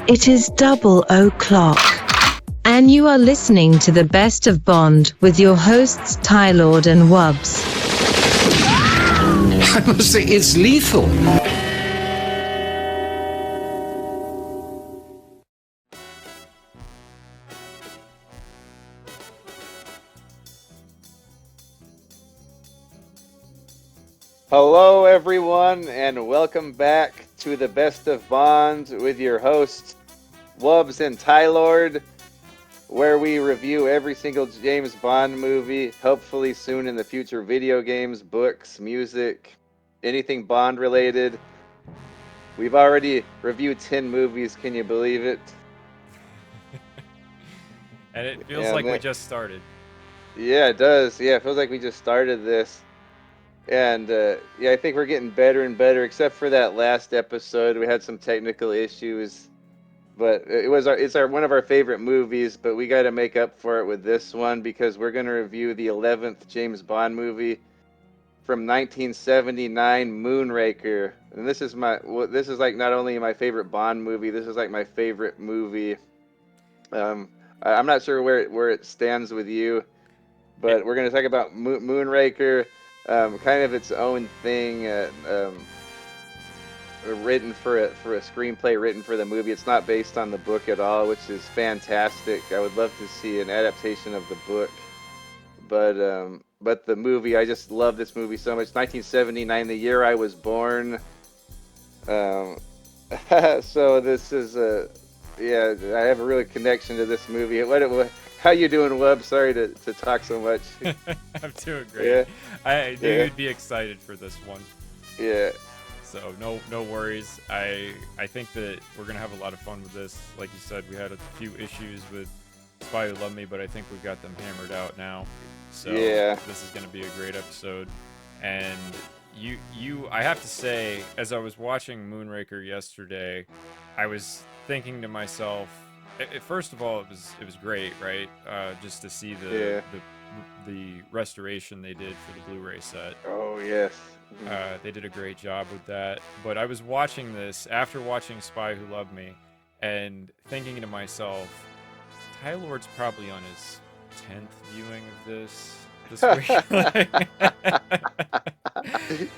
It is 00:00, and you are listening to the Best of Bond with your hosts Tylord and Wubs. I must say, it's lethal. Hello, everyone, and welcome back to the Best of Bond with your hosts, Wubs and Tylord, where we review every single James Bond movie, hopefully soon in the future, video games, books, music, anything Bond related. We've already reviewed 10 movies, can you believe it? And it feels like we just started. Yeah, it does. Yeah, it feels like we just started this. And yeah, I think we're getting better and better, except for that last episode. We had some technical issues, but it's one of our favorite movies. But we got to make up for it with this one because we're going to review the 11th James Bond movie from 1979, Moonraker. And this is like not only my favorite Bond movie, this is like my favorite movie. I'm not sure where it stands with you, but we're going to talk about Moonraker. Kind of its own thing, written for a screenplay written for the movie. It's not based on the book at all, which is fantastic. I would love to see an adaptation of the book, but the movie, I just love this movie so much. 1979, the year I was born. So this is yeah, I have a really connection to this movie. How you doing, Wub? Sorry to talk so much. I'm doing great. Yeah. I knew you'd be excited for this one. Yeah. So no worries. I think that we're gonna have a lot of fun with this. Like you said, we had a few issues with Spy Who Loved Me, but I think we've got them hammered out now. So yeah, this is gonna be a great episode. And I have to say, as I was watching Moonraker yesterday, I was thinking to myself, first of all, it was great, right? Just to see the restoration they did for the Blu-ray set. Oh yes. They did a great job with that. But I was watching this after watching Spy Who Loved Me, and thinking to myself, Tylord's probably on his 10th viewing of this week.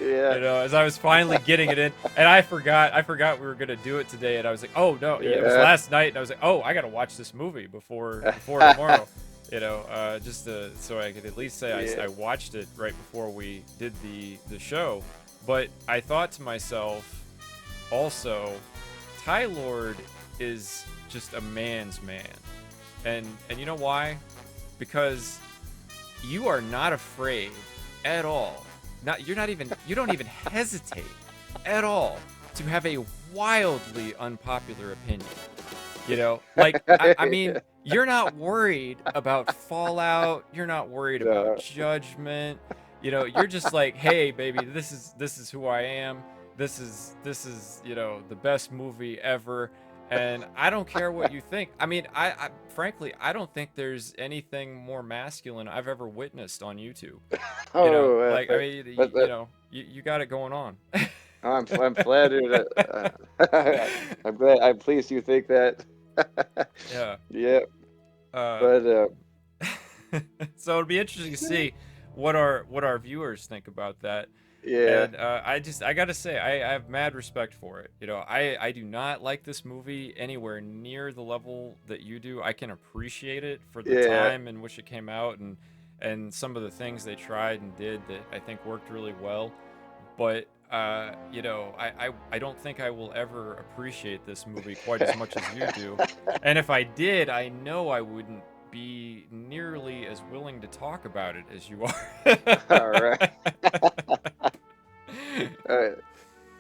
Yeah. You know, as I was finally getting it in, and I forgot we were gonna do it today, and I was like, oh no, yeah. It was last night, and I was like, oh, I gotta watch this movie before tomorrow. You know, just so I could at least say I watched it right before we did the show. But I thought to myself, also, Tylord is just a man's man, and you know why? Because you are not afraid at all. You don't even hesitate at all to have a wildly unpopular opinion. You know, like I mean, you're not worried about fallout. You're not worried about judgment. You know, you're just like, hey, baby, this is who I am. This is the best movie ever. And I don't care what you think. I mean, I frankly, I don't think there's anything more masculine I've ever witnessed on YouTube. You know, like, I mean, you got it going on. I'm flattered. I'm pleased you think that. Yeah. Yeah. But so it'll be interesting to see what our viewers think about that. Yeah. And I gotta say, I have mad respect for it. You know, I do not like this movie anywhere near the level that you do. I can appreciate it for the time in which it came out and some of the things they tried and did that I think worked really well. But you know, I don't think I will ever appreciate this movie quite as much as you do. And if I did, I know I wouldn't be nearly as willing to talk about it as you are. All right.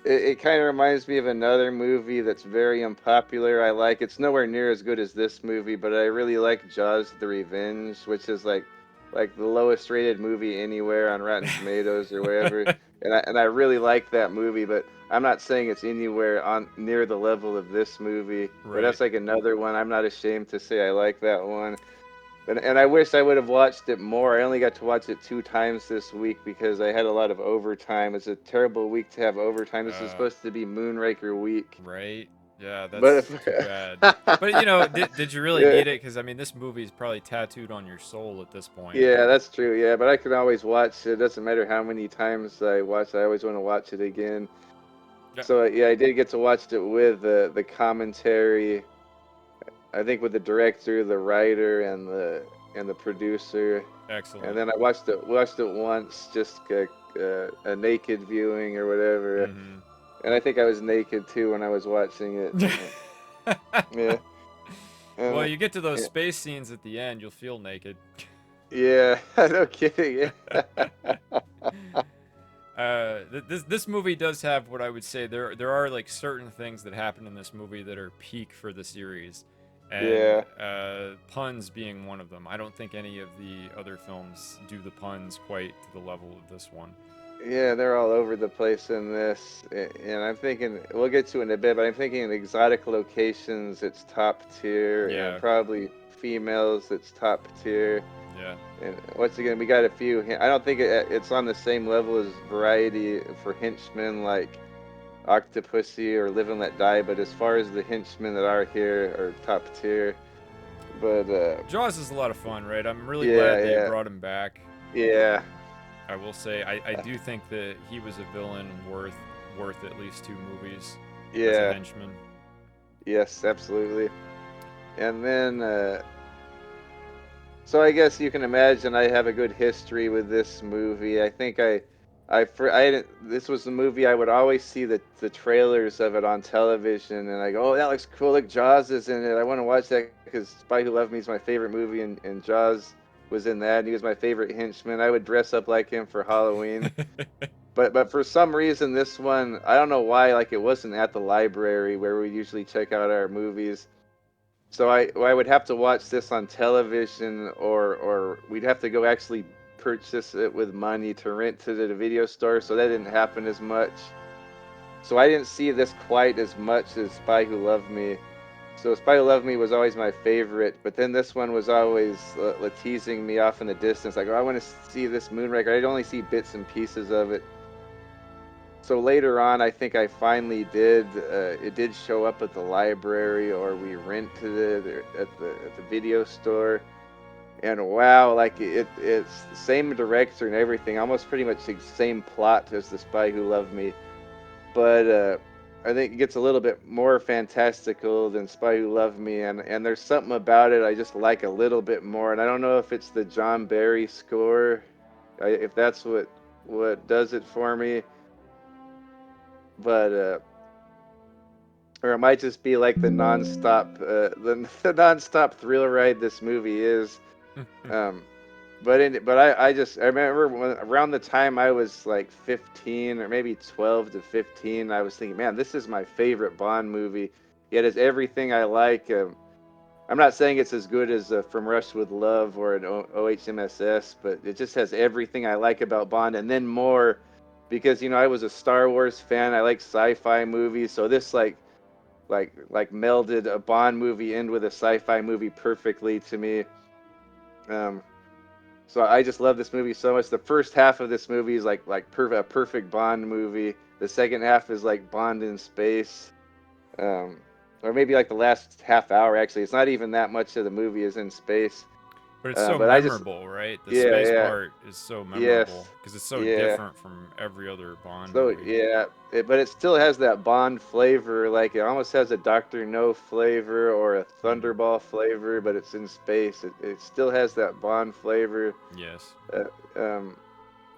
It kind of reminds me of another movie that's very unpopular. I like it's nowhere near as good as this movie, but I really like Jaws: The Revenge, which is like the lowest rated movie anywhere on Rotten Tomatoes or wherever. And I really like that movie, but I'm not saying it's anywhere on near the level of this movie. Right. But that's like another one. I'm not ashamed to say I like that one. And I wish I would have watched it more. I only got to watch it 2 times this week because I had a lot of overtime. It's a terrible week to have overtime. This is supposed to be Moonraker week. Right. Yeah, But that's too bad. But you know, did you really yeah, need it? Because I mean, this movie is probably tattooed on your soul at this point. yeah, that's true. Yeah, but I can always watch it. Doesn't matter how many times I watch. I always want to watch it again. Yeah, So yeah, I did get to watch it with the commentary. I think with the director, the writer, and the producer. And excellent. then I watched it once, just a naked viewing or whatever. Mm-hmm. And I think I was naked too when I was watching it. Yeah, Well, and you get to those yeah, space scenes at the end, you'll feel naked. yeah, no kidding. This movie does have what I would say there are like certain things that happen in this movie that are peak for the series, and Yeah, puns being one of them. I don't think any of the other films do the puns quite to the level of this one. yeah, they're all over the place in this, and I'm thinking we'll get to it in a bit, but I'm thinking in exotic locations it's top tier, and Yeah, probably females it's top tier. yeah. And once again, we got a few. I don't think it's on the same level as Variety for henchmen like Octopussy or Live and Let Die, but as far as the henchmen that are here are top tier. But Jaws is a lot of fun, right? I'm really yeah, glad they yeah, brought him back. yeah, I will say I do think that he was a villain worth at least 2 movies as a yeah, henchman. yes, absolutely. And then, so I guess you can imagine I have a good history with this movie. I think this was the movie I would always see the trailers of it on television, and I go, oh, that looks cool. Look, Jaws is in it. I want to watch that because Spy Who Loved Me is my favorite movie, and Jaws was in that. And he was my favorite henchman. I would dress up like him for Halloween. But for some reason, this one, I don't know why, like it wasn't at the library where we usually check out our movies. So I would have to watch this on television, or we'd have to go actually purchase it with money to rent to the video store. So that didn't happen as much. So I didn't see this quite as much as Spy Who Loved Me. So Spy Who Loved Me was always my favorite, but then this one was always teasing me off in the distance, like, oh, I want to see this Moonraker. I'd only see bits and pieces of it. So later on, I think I finally did. It did show up at the library, or we rented it at the video store. And wow, like it's the same director and everything, almost pretty much the same plot as The Spy Who Loved Me. But I think it gets a little bit more fantastical than Spy Who Loved Me, and there's something about it I just like a little bit more. And I don't know if it's the John Barry score, if that's what does it for me, but or it might just be like the nonstop thrill ride this movie is. Um, but I remember around the time I was like 15 or maybe 12 to 15, I was thinking, man, this is my favorite Bond movie. It has everything I like. I'm not saying it's as good as From Russia with Love or an OHMSS, but it just has everything I like about Bond and then more, because I was a Star Wars fan. I like sci-fi movies, so this like melded a Bond movie in with a sci-fi movie perfectly to me. Um, so I just love this movie so much. The first half of this movie is a perfect Bond movie. The second half is like Bond in space, um, or maybe like the last half hour. Actually, it's not even that much of the movie is in space. But it's so But I just memorable, right? The yeah, space yeah, part is so memorable yes, because it's so yeah. different from every other Bond So movie. yeah, but it still has that Bond flavor. Like it almost has a Doctor No flavor or a Hmm. Thunderball flavor, but it's in space. It still has that Bond flavor. Yes. Uh, um,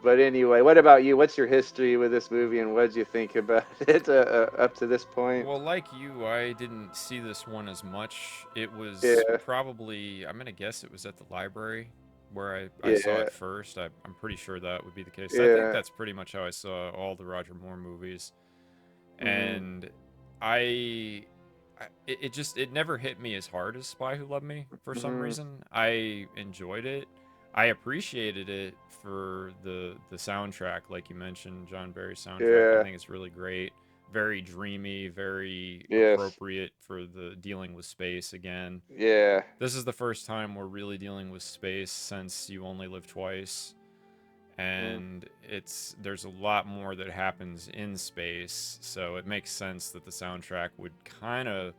but anyway, what about you? What's your history with this movie, and what did you think about it up to this point? Well, like you, I didn't see this one as much. It was Yeah, probably, I'm gonna guess it was at the library where I saw yeah, it first. I'm pretty sure that would be the case. I think yeah. that's pretty much how I saw all the Roger Moore movies. Hmm. And it never hit me as hard as Spy Who Loved Me for some Hmm. reason. I enjoyed it. I appreciated it for the soundtrack, like you mentioned, John Barry's soundtrack. I Yeah. think it's really great, very dreamy, very Yes. appropriate for the dealing with space again. Yeah. This is the first time we're really dealing with space since You Only Live Twice, Mm. and there's a lot more that happens in space, so it makes sense that the soundtrack would kind of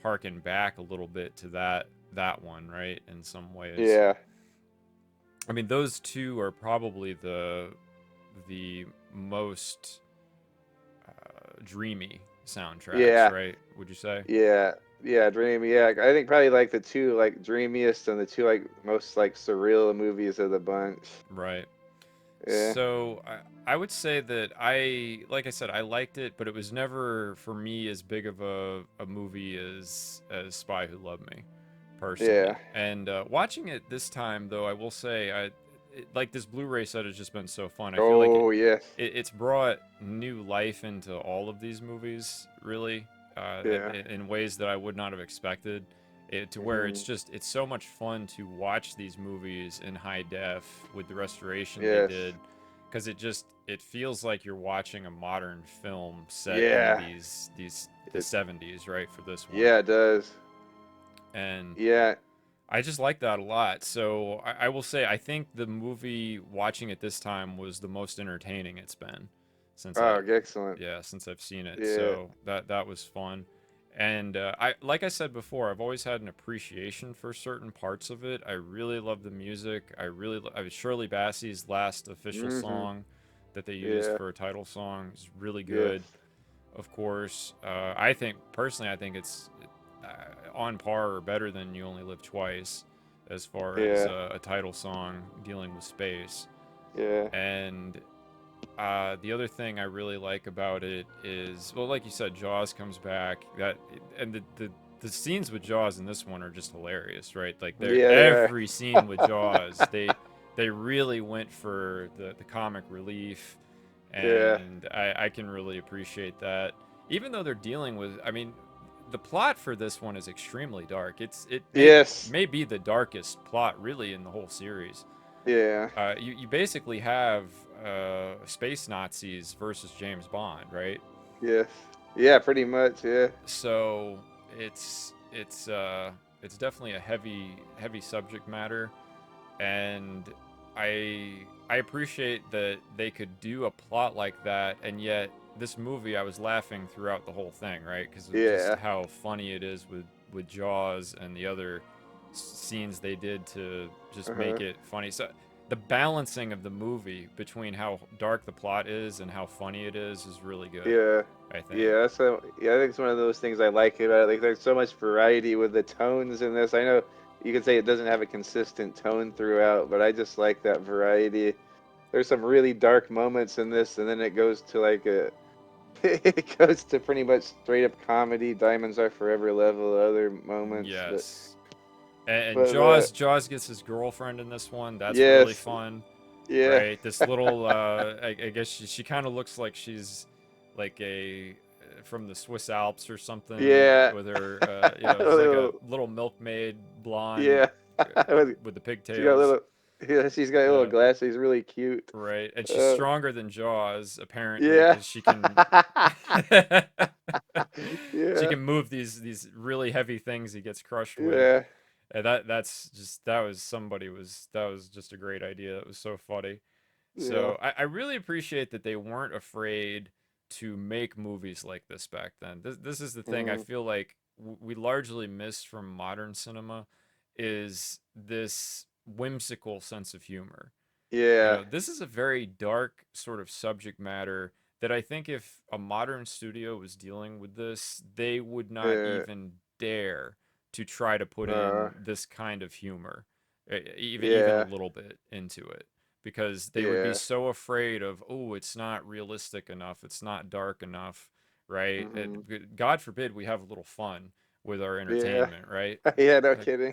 harken back a little bit to that one, right? In some ways. Yeah. I mean, those two are probably the most dreamy soundtracks, Yeah. right? Would you say? Yeah. Yeah. Dream. Yeah. I think probably like the two like dreamiest and the two like most like surreal movies of the bunch. Right. Yeah. So I would say that like I said, I liked it, but it was never for me as big of a movie as Spy Who Loved Me, Yeah. personally. And watching it this time, though, I will say, like this Blu-ray set has just been so fun. I feel like Oh yes. it's brought new life into all of these movies, really, Yeah. in ways that I would not have expected. To where Hmm. it's so much fun to watch these movies in high def with the restoration they Yes. did, because it feels like you're watching a modern film set in Yeah. the It. 70s, right, for this one. Yeah. It does. And Yeah. I just like that a lot. So I will say I think the movie, watching it this time, was the most entertaining it's been since Oh, excellent. since I've seen it. Yeah. So that was fun. And I like I said before, I've always had an appreciation for certain parts of it. I really love the music. I was Shirley Bassey's last official Hmm. song that they used Yeah. for a title song is really Yes. good. Of course, I think personally, I think it's on par or better than "You Only Live Twice" as far as Yeah. a title song dealing with space. Yeah. And the other thing I really like about it is, well, like you said, Jaws comes back. And the scenes with Jaws in this one are just hilarious, right? Like they're Yeah. They are. every scene with Jaws, they really went for the comic relief, Yeah. and I can really appreciate that. Even though they're dealing with, I mean, the plot for this one is extremely dark. It Yes. may be the darkest plot really in the whole series. Yeah. You basically have space Nazis versus James Bond, right? Yes. Yeah. Pretty much. Yeah. So it's it's uh, it's definitely a heavy subject matter, and I appreciate that they could do a plot like that, and yet this movie I was laughing throughout the whole thing, right? Because of just Yeah. how funny it is with Jaws and the other scenes they did to just Uh-huh. make it funny. So the balancing of the movie between how dark the plot is and how funny it is really good, Yeah. I think. Yeah. So yeah, I think it's one of those things I like about it. Like there's so much variety with the tones in this. I know you could say it doesn't have a consistent tone throughout, but I just like that variety. There's some really dark moments in this, and then it goes to like a it goes to pretty much straight up comedy. Diamonds Are Forever level other moments, Yes. And but Jaws gets his girlfriend in this one. That's really yes, fun, yeah. right? This little, I guess she kind of looks like she's like a from the Swiss Alps or something Yeah. with her, A she's like a little, little milkmaid blonde yeah. with the She got a pigtails, little, yeah, she's got little uh, glasses, really cute. right? And she's Uh, stronger than Jaws apparently yeah. because she can she Yeah, can move these really heavy things he gets crushed with. yeah, And that was just a great idea. That was so funny. yeah. So I really appreciate that they weren't afraid to make movies like this back then. This is the thing I Hmm. feel like we largely miss from modern cinema is this whimsical sense of humor. You Yeah. know, this is a very dark sort of subject matter that I think if a modern studio was dealing with this, they would not Uh, even dare to try to put uh, in this kind of humor, even a yeah, little bit into it, because they would be yeah. so afraid of, oh, it's not realistic enough, it's not dark enough, right? Hmm. God forbid we have a little fun with our Yeah. entertainment, right? Yeah, no Like, kidding.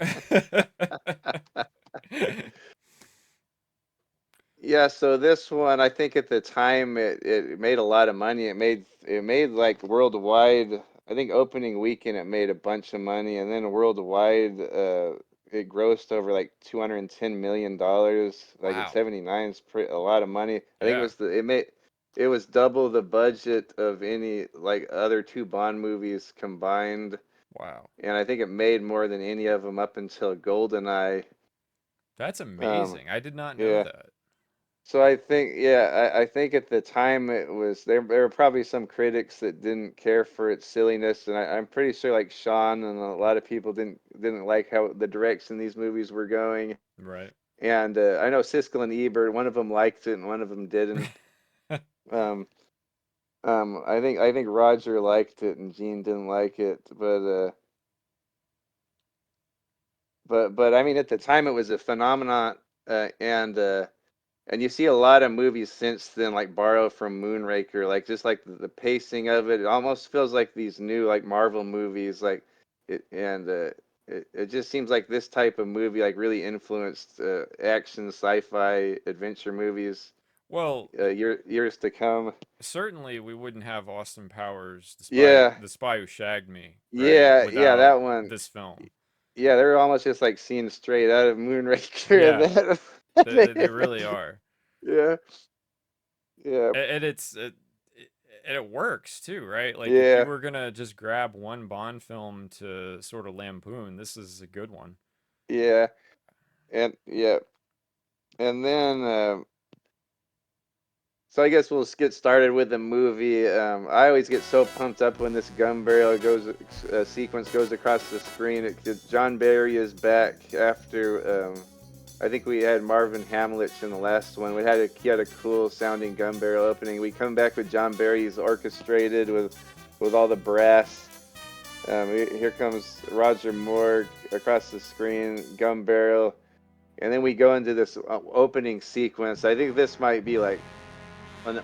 Yeah, so this one, I think at the time it made a lot of money. It made like worldwide. I think opening weekend it made a bunch of money, and then worldwide, it grossed over like $210 million. Like in wow. '79 is a lot of money. I think Yeah. it was double the budget of any like other two Bond movies combined, Wow. and I think it made more than any of them up until GoldenEye. That's Um, amazing. I did not know yeah. that. So I think, yeah, I think at the time it was there were probably some critics that didn't care for its silliness, and I'm pretty sure like Sean and a lot of people didn't like how the direction these movies were going. Right. And I know Siskel and Ebert, one of them liked it and one of them didn't. Um, I think Roger liked it and Gene didn't like it, but I mean at the time it was a phenomenon, and you see a lot of movies since then, like borrow from Moonraker, like just like the pacing of it. It almost feels like these new like Marvel movies, like it just seems like this type of movie like really influenced action, sci-fi, adventure movies Well, years to come. certainly we wouldn't have Austin Powers, Yeah, the spy who shagged me, right, yeah, without that one. this film. Yeah, they're almost just like scenes straight out of Moonraker, and Yeah, that. they really are. Yeah, yeah, And it works too, right? Like if you yeah, were gonna just grab one Bond film to sort of lampoon, this is a good one. yeah, and yeah, and then. So I guess we'll just get started with the movie. I always get so pumped up when this gun barrel sequence goes across the screen. John Barry is back after. I think we had Marvin Hamlich in the last one. He had a cool sounding gun barrel opening. We come back with John Barry's orchestrated with all the brass. Here comes Roger Moore across the screen, gun barrel, and then we go into this opening sequence. I think this might be like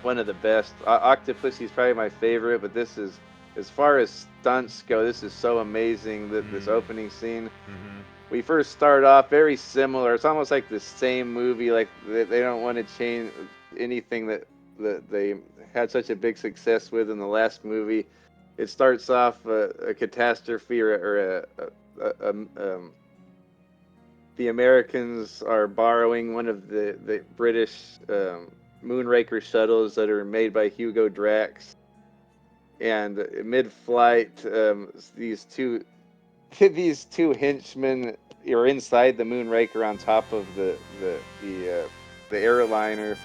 one of the best. Octopussy is probably my favorite, but this is, as far as stunts go, this is so amazing. That this Mm, opening scene. mm-hmm. We first start off very similar. It's almost like the same movie. Like they don't want to change anything that they had such a big success with in the last movie. It starts off a catastrophe or the Americans are borrowing one of the British Moonraker shuttles that are made by Hugo Drax, and mid-flight, these two these two henchmen are inside the Moonraker on top of the airliner,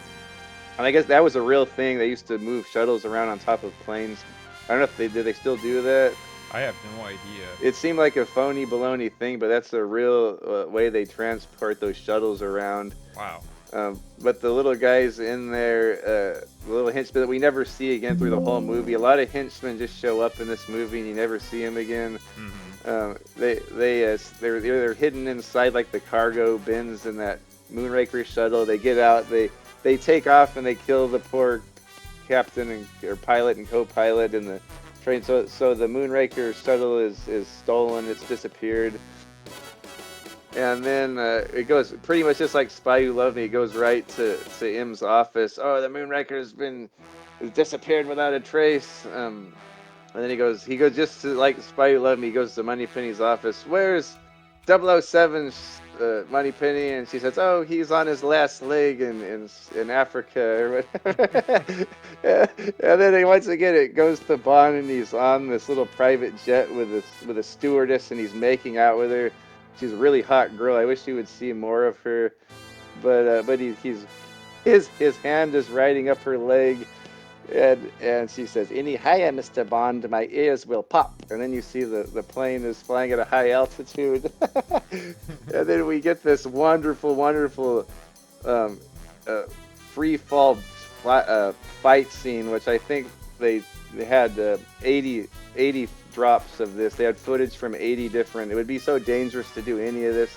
and I guess that was a real thing. They used to move shuttles around on top of planes. I don't know if they did. They still do that. I have no idea. It seemed like a phony baloney thing, but that's a real way they transport those shuttles around. Wow. But the little guys in there, the little henchmen that we never see again through the whole movie. A lot of henchmen just show up in this movie and you never see them again. Mm-hmm. They're hidden inside like the cargo bins in that Moonraker shuttle. They get out, they take off and they kill the poor captain or pilot and co-pilot in the train. So the Moonraker shuttle is stolen. It's disappeared. And then it goes pretty much just like Spy Who Loved Me. It goes right to M's office. Oh, the Moonraker's has disappeared without a trace. And then he goes just to like Spy Who Loved Me. He goes to Moneypenny's office. Where's 007's Moneypenny? And she says, oh, he's on his last leg in Africa or whatever. And then once again it goes to Bond and he's on this little private jet with a stewardess and he's making out with her. She's a really hot girl. I wish you would see more of her. But his hand is riding up her leg, and she says, "Any higher, Mr. Bond, my ears will pop." And then you see the plane is flying at a high altitude, and then we get this wonderful free fall fight scene, which I think they had 80 drops of this. They had footage from 80 different. It would be so dangerous to do any of this.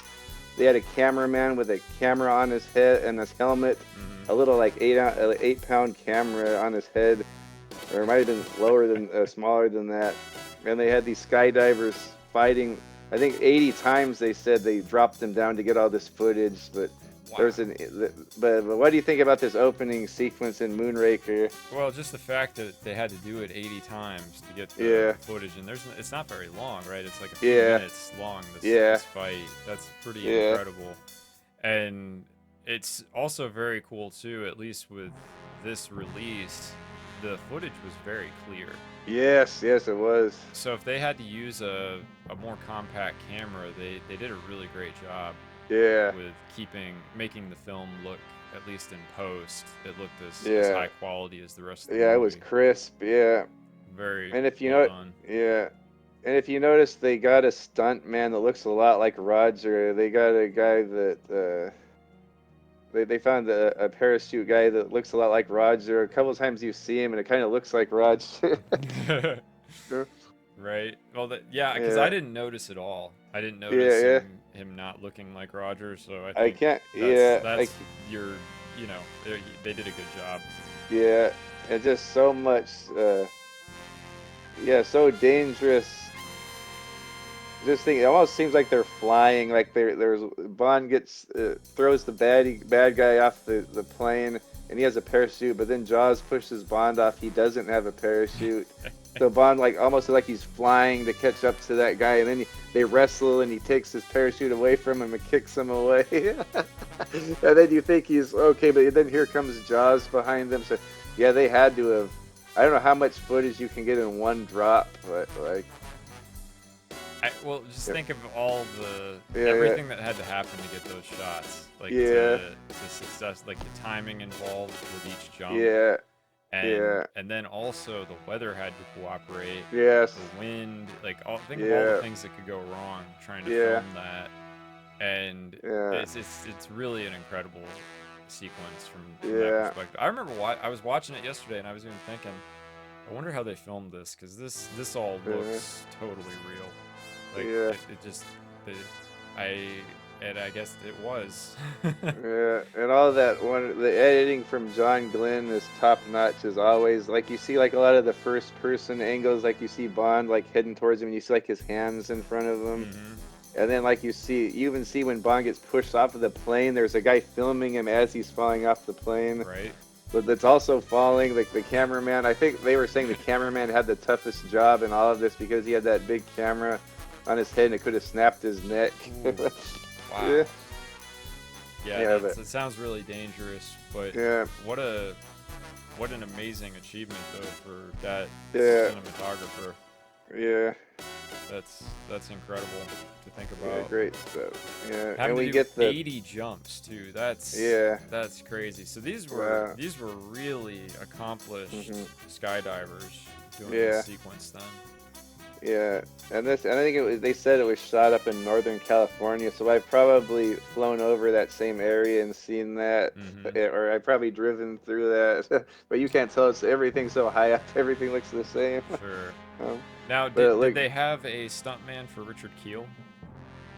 They had a cameraman with a camera on his head and his helmet, a little like 8-pound camera on his head, or it might have been smaller than that. And they had these skydivers fighting. I think 80 times they said they dropped them down to get all this footage, but Wow. But what do you think about this opening sequence in Moonraker? Well, just the fact that they had to do it 80 times to get the Yeah. footage, and it's not very long, right? It's like a few Yeah. minutes long. Yeah. This fight, that's pretty Yeah. incredible, and it's also very cool too. At least with this release, the footage was very clear. Yes, it was. So if they had to use a more compact camera, they did a really great job Yeah. with making the film look at least in post, it looked as Yeah. high quality as the rest of the Yeah, it movie. was crisp. Yeah. Very And if you well know, done. yeah. And if you notice, they got a stunt man that looks a lot like Roger. They got a guy that they found a parachute guy that looks a lot like Roger. A couple of times you see him, and it kind of looks like Roger. Right. Well, yeah, because I Yeah, didn't notice at all. I didn't yeah, notice yeah. him not looking like Roger. So I I think can't. that's Yeah, that's your, they did a good job. yeah. And just so much. Yeah, so dangerous. This thing, it almost seems like they're flying. Like there's Bond gets throws the bad guy off the plane, and he has a parachute. But then Jaws pushes Bond off. He doesn't have a parachute. So Bond like almost like he's flying to catch up to that guy, and then they wrestle, and he takes his parachute away from him and kicks him away. And then you think he's okay, but then here comes Jaws behind them. So yeah, they had to have. I don't know how much footage you can get in one drop, but like. Well, just think of all Yeah, everything that had to happen to get those shots, like Yeah. to success, like the timing involved with each jump, Yeah, and yeah, and then also the weather had to cooperate, yes, the wind, like think of all the yeah, things that could go wrong trying to yeah, film that, and yeah, it's really an incredible sequence from that yeah, perspective. I remember I was watching it yesterday, and I was even thinking, I wonder how they filmed this, because this all looks totally real. Like yeah, it just the I guess it was. yeah, and all that the editing from John Glenn is top notch as always. Like you see like a lot of the first person angles, like you see Bond like heading towards him, and you see like his hands in front of him. And then like you even see when Bond gets pushed off of the plane, there's a guy filming him as he's falling off the plane. Right. But that's also falling, like the cameraman. I think they were saying the cameraman had the toughest job in all of this because he had that big camera on his head and it could have snapped his neck. Wow. Yeah, it sounds really dangerous, but what an amazing achievement though for that cinematographer. Yeah. That's incredible to think about. Yeah, great stuff. Yeah, Having and we to do get the 80 jumps too. That's crazy. So these were really accomplished skydivers doing this sequence then. Yeah, and I think they said it was shot up in Northern California, so I've probably flown over that same area and seen that, or I've probably driven through that. But you can't tell, everything's so high up, everything looks the same. Sure. Now, did they have a stuntman for Richard Kiel?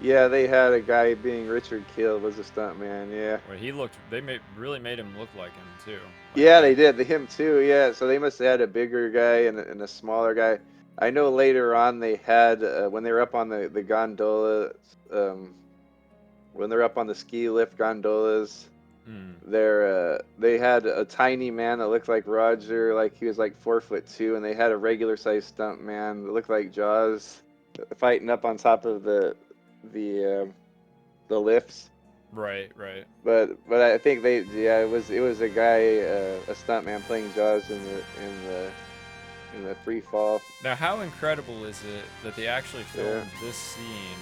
Yeah, they had a guy being Richard Kiel was a stuntman. Yeah. Well, they really made him look like him too. Yeah, they did. Him too. Yeah. So they must have had a bigger guy and a smaller guy. I know later on they had when they were up on the gondola, when they're up on the ski lift gondolas, they had a tiny man that looked like Roger, like he was like 4'2", and they had a regular sized stunt man that looked like Jaws, fighting up on top of the lifts. Right. But I think it was a guy, a stuntman playing Jaws in the free fall. Now, how incredible is it that they actually filmed this scene,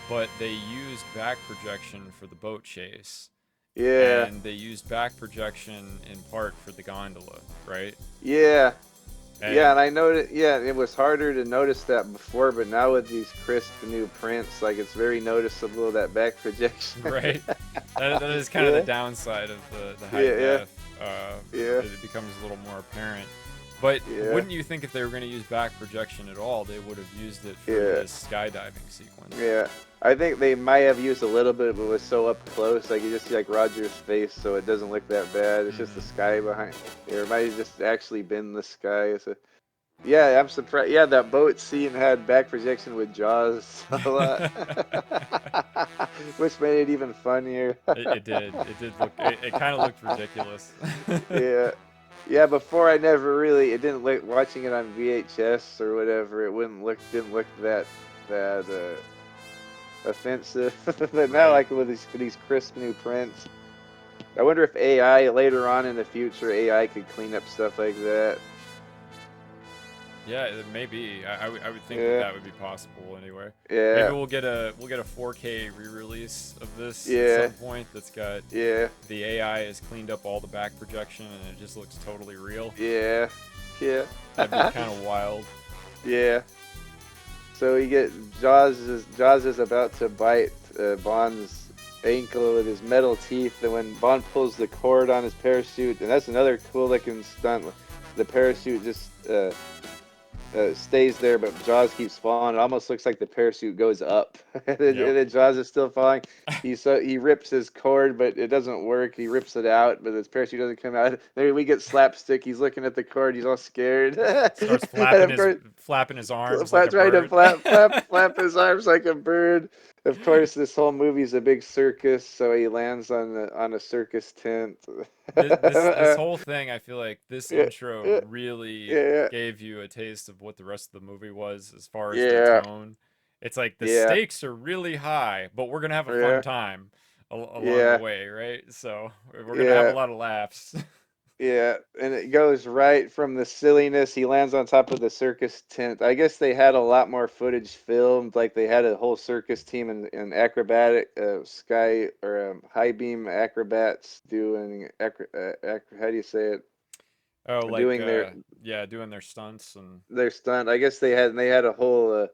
but they used back projection for the boat chase? Yeah. And they used back projection in part for the gondola, right? Yeah. And I noticed. Yeah, it was harder to notice that before, but now with these crisp new prints, like it's very noticeable that back projection. Right. That is kind of the downside of the high def. It becomes a little more apparent. But wouldn't you think if they were going to use back projection at all, they would have used it for this skydiving sequence? Yeah, I think they might have used a little bit, but it was so up close, like you just see like Roger's face, so it doesn't look that bad. It's just the sky behind. It might have just actually been the sky. So, yeah, I'm surprised. Yeah, that boat scene had back projection with Jaws a lot, which made it even funnier. It did. It did look. It kind of looked ridiculous. Yeah, before it didn't look, watching it on VHS or whatever, didn't look that offensive. But now, like with these crisp new prints, I wonder if AI later on in the future, AI could clean up stuff like that. Yeah, it may be. I would think that Yeah, that would be possible anyway. Maybe yeah, we'll get a 4K re-release of this at yeah, some point that's got yeah, the AI has cleaned up all the back projection and it just looks totally real. yeah, yeah, That'd be kind of wild. yeah. So we get Jaws is about to bite Bond's ankle with his metal teeth, and when Bond pulls the cord on his parachute, and that's another cool looking stunt. The parachute just stays there, but Jaws keeps falling. It almost looks like the parachute goes up, Yep. and then Jaws is still falling. He rips his cord, but it doesn't work. He rips it out, but his parachute doesn't come out. There we get slapstick. He's looking at the cord. He's all scared, Starts and of course, flapping his arms like a trying to bird. flap his arms like a bird. Of course, this whole movie's a big circus, so he lands on a circus tent. This whole thing, I feel like this Yeah, intro yeah, really yeah, gave you a taste of what the rest of the movie was as far as the yeah, tone. It's like the yeah, stakes are really high, but we're gonna have a fun yeah, time along the yeah. way, right? So we're gonna have a Yeah, lot of laughs. yeah, and it goes right from the silliness. He lands on top of the circus tent. I guess they had a lot more footage filmed. Like they had a whole circus team and acrobatic sky or high beam acrobats doing how do you say it? Oh, like Doing their yeah, doing their stunts and stunt. I guess they had a whole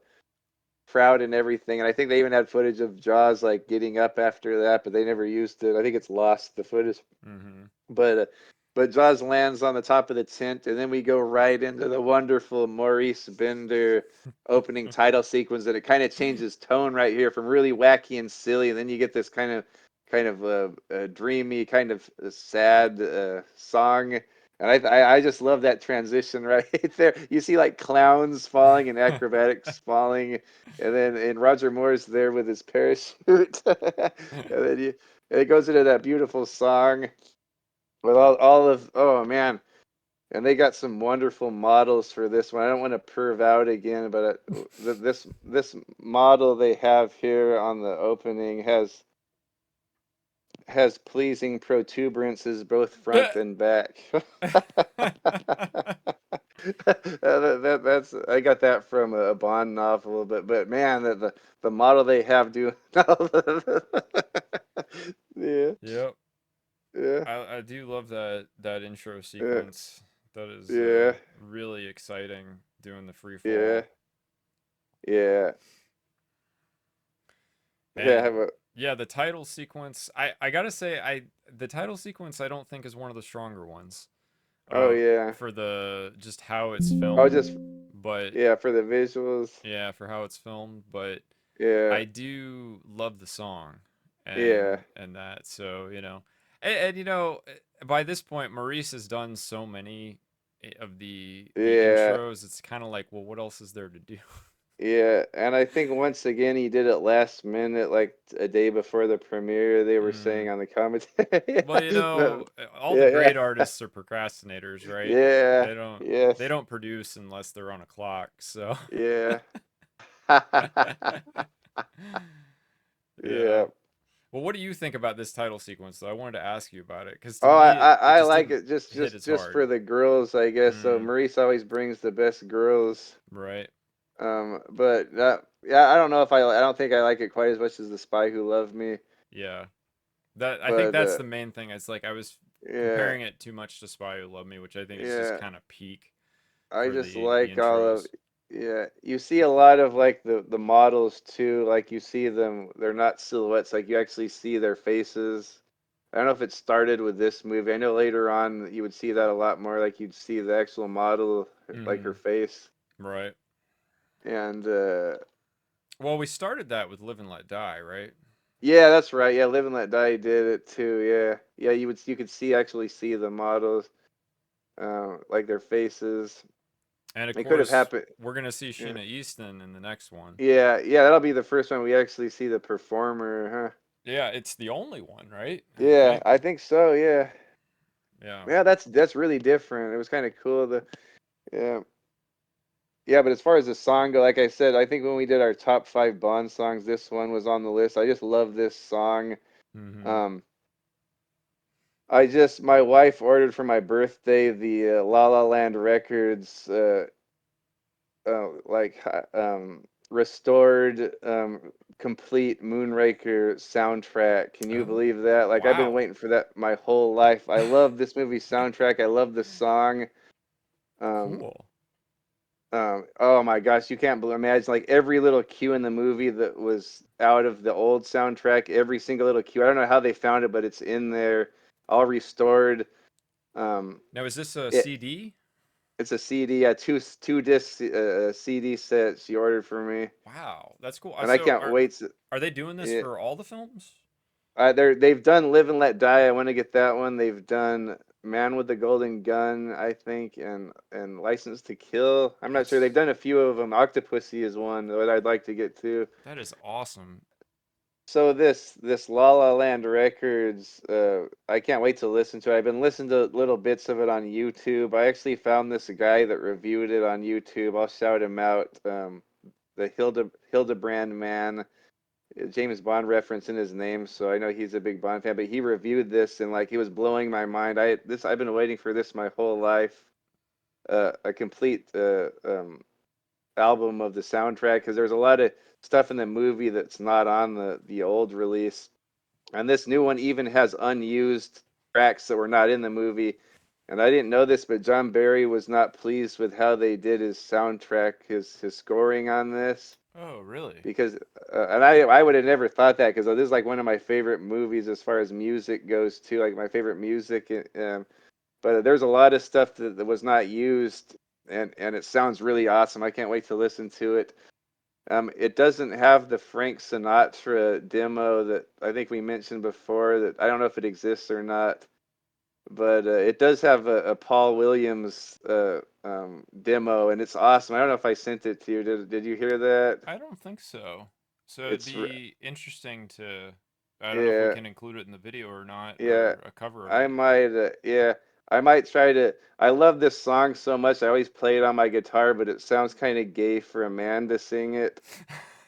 crowd and everything. And I think they even had footage of Jaws like getting up after that, but they never used it. I think it's lost the footage. hmm But uh, but Jaws lands on the top of the tent, and then we go right into the wonderful Maurice Bender opening title sequence, and it kind of changes tone right here from really wacky and silly, and then you get this kind of dreamy, kind of sad song. And I just love that transition right there. You see like clowns falling and acrobatics falling, and Roger Moore's there with his parachute, and then it goes into that beautiful song with all of oh man, and they got some wonderful models for this one. I don't want to perv out again, but this model they have here on the opening has pleasing protuberances both front and back. That's I got that from a Bond novel, but man, the model they have do yeah, Yep. yeah, I do love that intro yeah, sequence. That is yeah, really exciting doing the free yeah, fall. yeah. Yeah, I And have a. yeah, the title sequence, I gotta say, the title sequence I don't think is one of the stronger ones. Oh yeah. For the just how it's Oh, filmed, just but yeah for the visuals. yeah, for how it's filmed, but Yeah, I do love the song yeah, and that. So, and by this point Maurice has done so many of the yeah, intros. It's kind of like, well, what else is there to do? yeah. And I think once again he did it last minute, like a day before the premiere. They were saying hmm on the commentary. Well, No, all the yeah, great artists are procrastinators, right? yeah, They don't they yes, don't produce unless they're on a clock. So, yeah, yeah. yeah. Well, what do you think about this title sequence, though? I wanted to ask you about it because to Oh, me, it I just like didn't it just hit just as just hard. for the girls, I guess. So Mm, Maurice always brings the best girls. right. But yeah, I don't know if I don't think I like it quite as much as The Spy Who Loved Me. Yeah. That I think But that's the main thing. It's like I was yeah, comparing it too much to Spy Who Loved Me, which I think is just yeah, kind of peak I for just the like all of intros. yeah. You see a lot of like the models too. Like you see them, they're not silhouettes. Like you actually see their faces. I don't know if it started with this movie. I know later on you would see that a lot more. Like you'd see the actual model, like her Hmm. face, Right. and Well, we started that with Live and Let Die, right? yeah, that's right. Yeah, Live and Let Die did it too. Yeah, yeah. You could see actually see the models, like their faces. And of It could have course, happened. we're gonna see Yeah, Sheena Easton in the next one. yeah, yeah. That'll be the first one we actually see the performer, huh? Yeah, it's the only one, right? I Yeah, think. I think so. Yeah, Yeah. yeah. That's really different. It was kind of cool. Yeah, yeah. But as far as the song go, like I said, I think when we did our top five Bond songs, this one was on the list. I just love this song. Hmm. Um, my wife ordered for my birthday the La La Land Records like restored complete Moonraker soundtrack. Can you Oh, believe that? Like I've been wow. waiting for that my whole life. I love this movie soundtrack. I love the song. Um, Cool. oh my gosh, you can't imagine like every little cue in the movie that was out of the old soundtrack. Every single little cue. I don't know how they found it, but it's in there, all restored. Um, Now, is this a it CD? it's a CD, two disc CD set she ordered for me, Wow, that's cool. and I So can't wait. are they doing this Yeah, for all the films? they've done Live and Let Die. I want to get that one. They've done Man with the Golden Gun, I think, and License to Kill. I'm not sure. They've That's done a few of them. Octopussy is one that I'd like to get to. that is awesome. So this La La Land Records, I can't wait to listen to it. I've been listening to little bits of it on YouTube. I actually found this guy that reviewed it on YouTube. I'll shout him out. The Hildebrand man, James Bond reference in his name, so I know he's a big Bond fan. But he reviewed this and like he was blowing my mind. I've been waiting for this my whole life. A complete album of the soundtrack because there's a lot of stuff in the movie that's not on the old release, and this new one even has unused tracks that were not in the movie. And I didn't know this, but John Barry was not pleased with how they did his soundtrack, his scoring on this Oh, really? because and I would have never thought that because this is like one of my favorite movies as far as music goes too, like my favorite music. But there's a lot of stuff that was not used, and it sounds really awesome. I can't wait to listen to it. It doesn't have the Frank Sinatra demo that I think we mentioned before. That I don't know if it exists or not, but it does have a Paul Williams demo, and it's awesome. I don't know if I sent it to you. Did you hear that? I don't think so. So it'd It's be interesting to. I don't know if we yeah, can include it in the video or not, yeah. or a cover of I it. might yeah. I might try to. I love this song so much. I always play it on my guitar, but it sounds kind of gay for a man to sing it.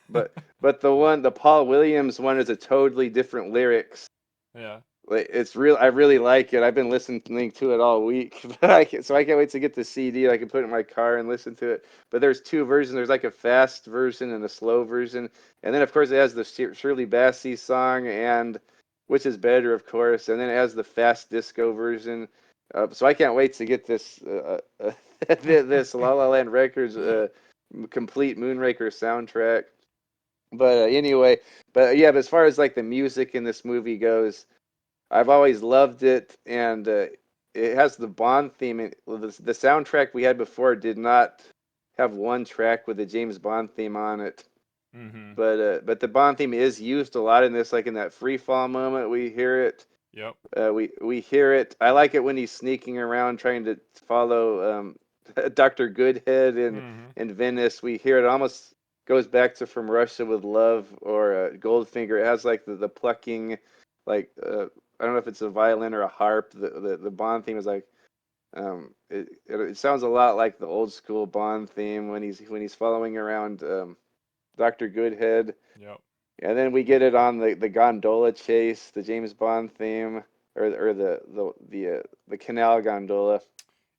But the Paul Williams one is a totally different lyrics. Yeah. Like it's real. I really like it. I've been listening to it all week, but so I can't wait to get the CD. I can put it in my car and listen to it. But there's two versions. There's like a fast version and a slow version, and then of course it has the Shirley Bassey song, and which is better, of course, and then it has the fast disco version. So I can't wait to get this this La La Land Records complete Moonraker soundtrack. But anyway, but yeah, but as far as like the music in this movie goes. I've always loved it, and it has the Bond theme. The soundtrack we had before did not have one track with the James Bond theme on it, Mm-hmm. but the Bond theme is used a lot in this. Like in that free fall moment, we hear it. Yep. We hear it. I like it when he's sneaking around trying to follow Dr. Goodhead Mm-hmm. in Venice. We hear it almost goes back to From Russia with Love or Goldfinger. It has like the plucking, like I don't know if it's a violin or a harp. The Bond theme is like it sounds a lot like the old school Bond theme when he's following around Dr. Goodhead. Yep. And then we get it on the gondola chase, the James Bond theme, or the canal gondola.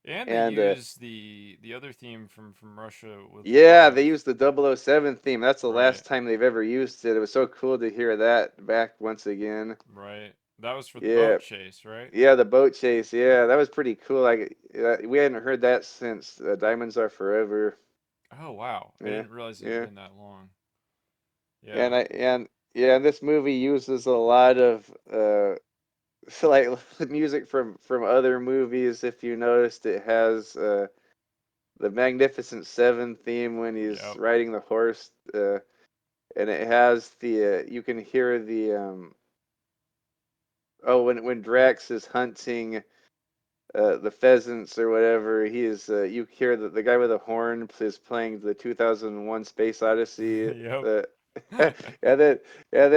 And they And use the other theme from Russia with yeah, they Love, used the 007 theme. That's the right? last time they've ever used it. It was so cool to hear that back once again. Right. That was for the Yeah, boat chase, right? yeah, the boat chase. Yeah, that was pretty cool. Like we hadn't heard that since Diamonds Are Forever. Oh wow, I Yeah, didn't realize it had yeah, been that long. and Yeah. yeah, this movie uses a lot of so like music from other movies. If you noticed, it has the Magnificent Seven theme when he's Yep. riding the horse, and it has the you can hear the oh when Drax is hunting the pheasants or whatever. He is you hear the guy with the horn is playing the 2001 Space Odyssey. Yep. Uh, and then at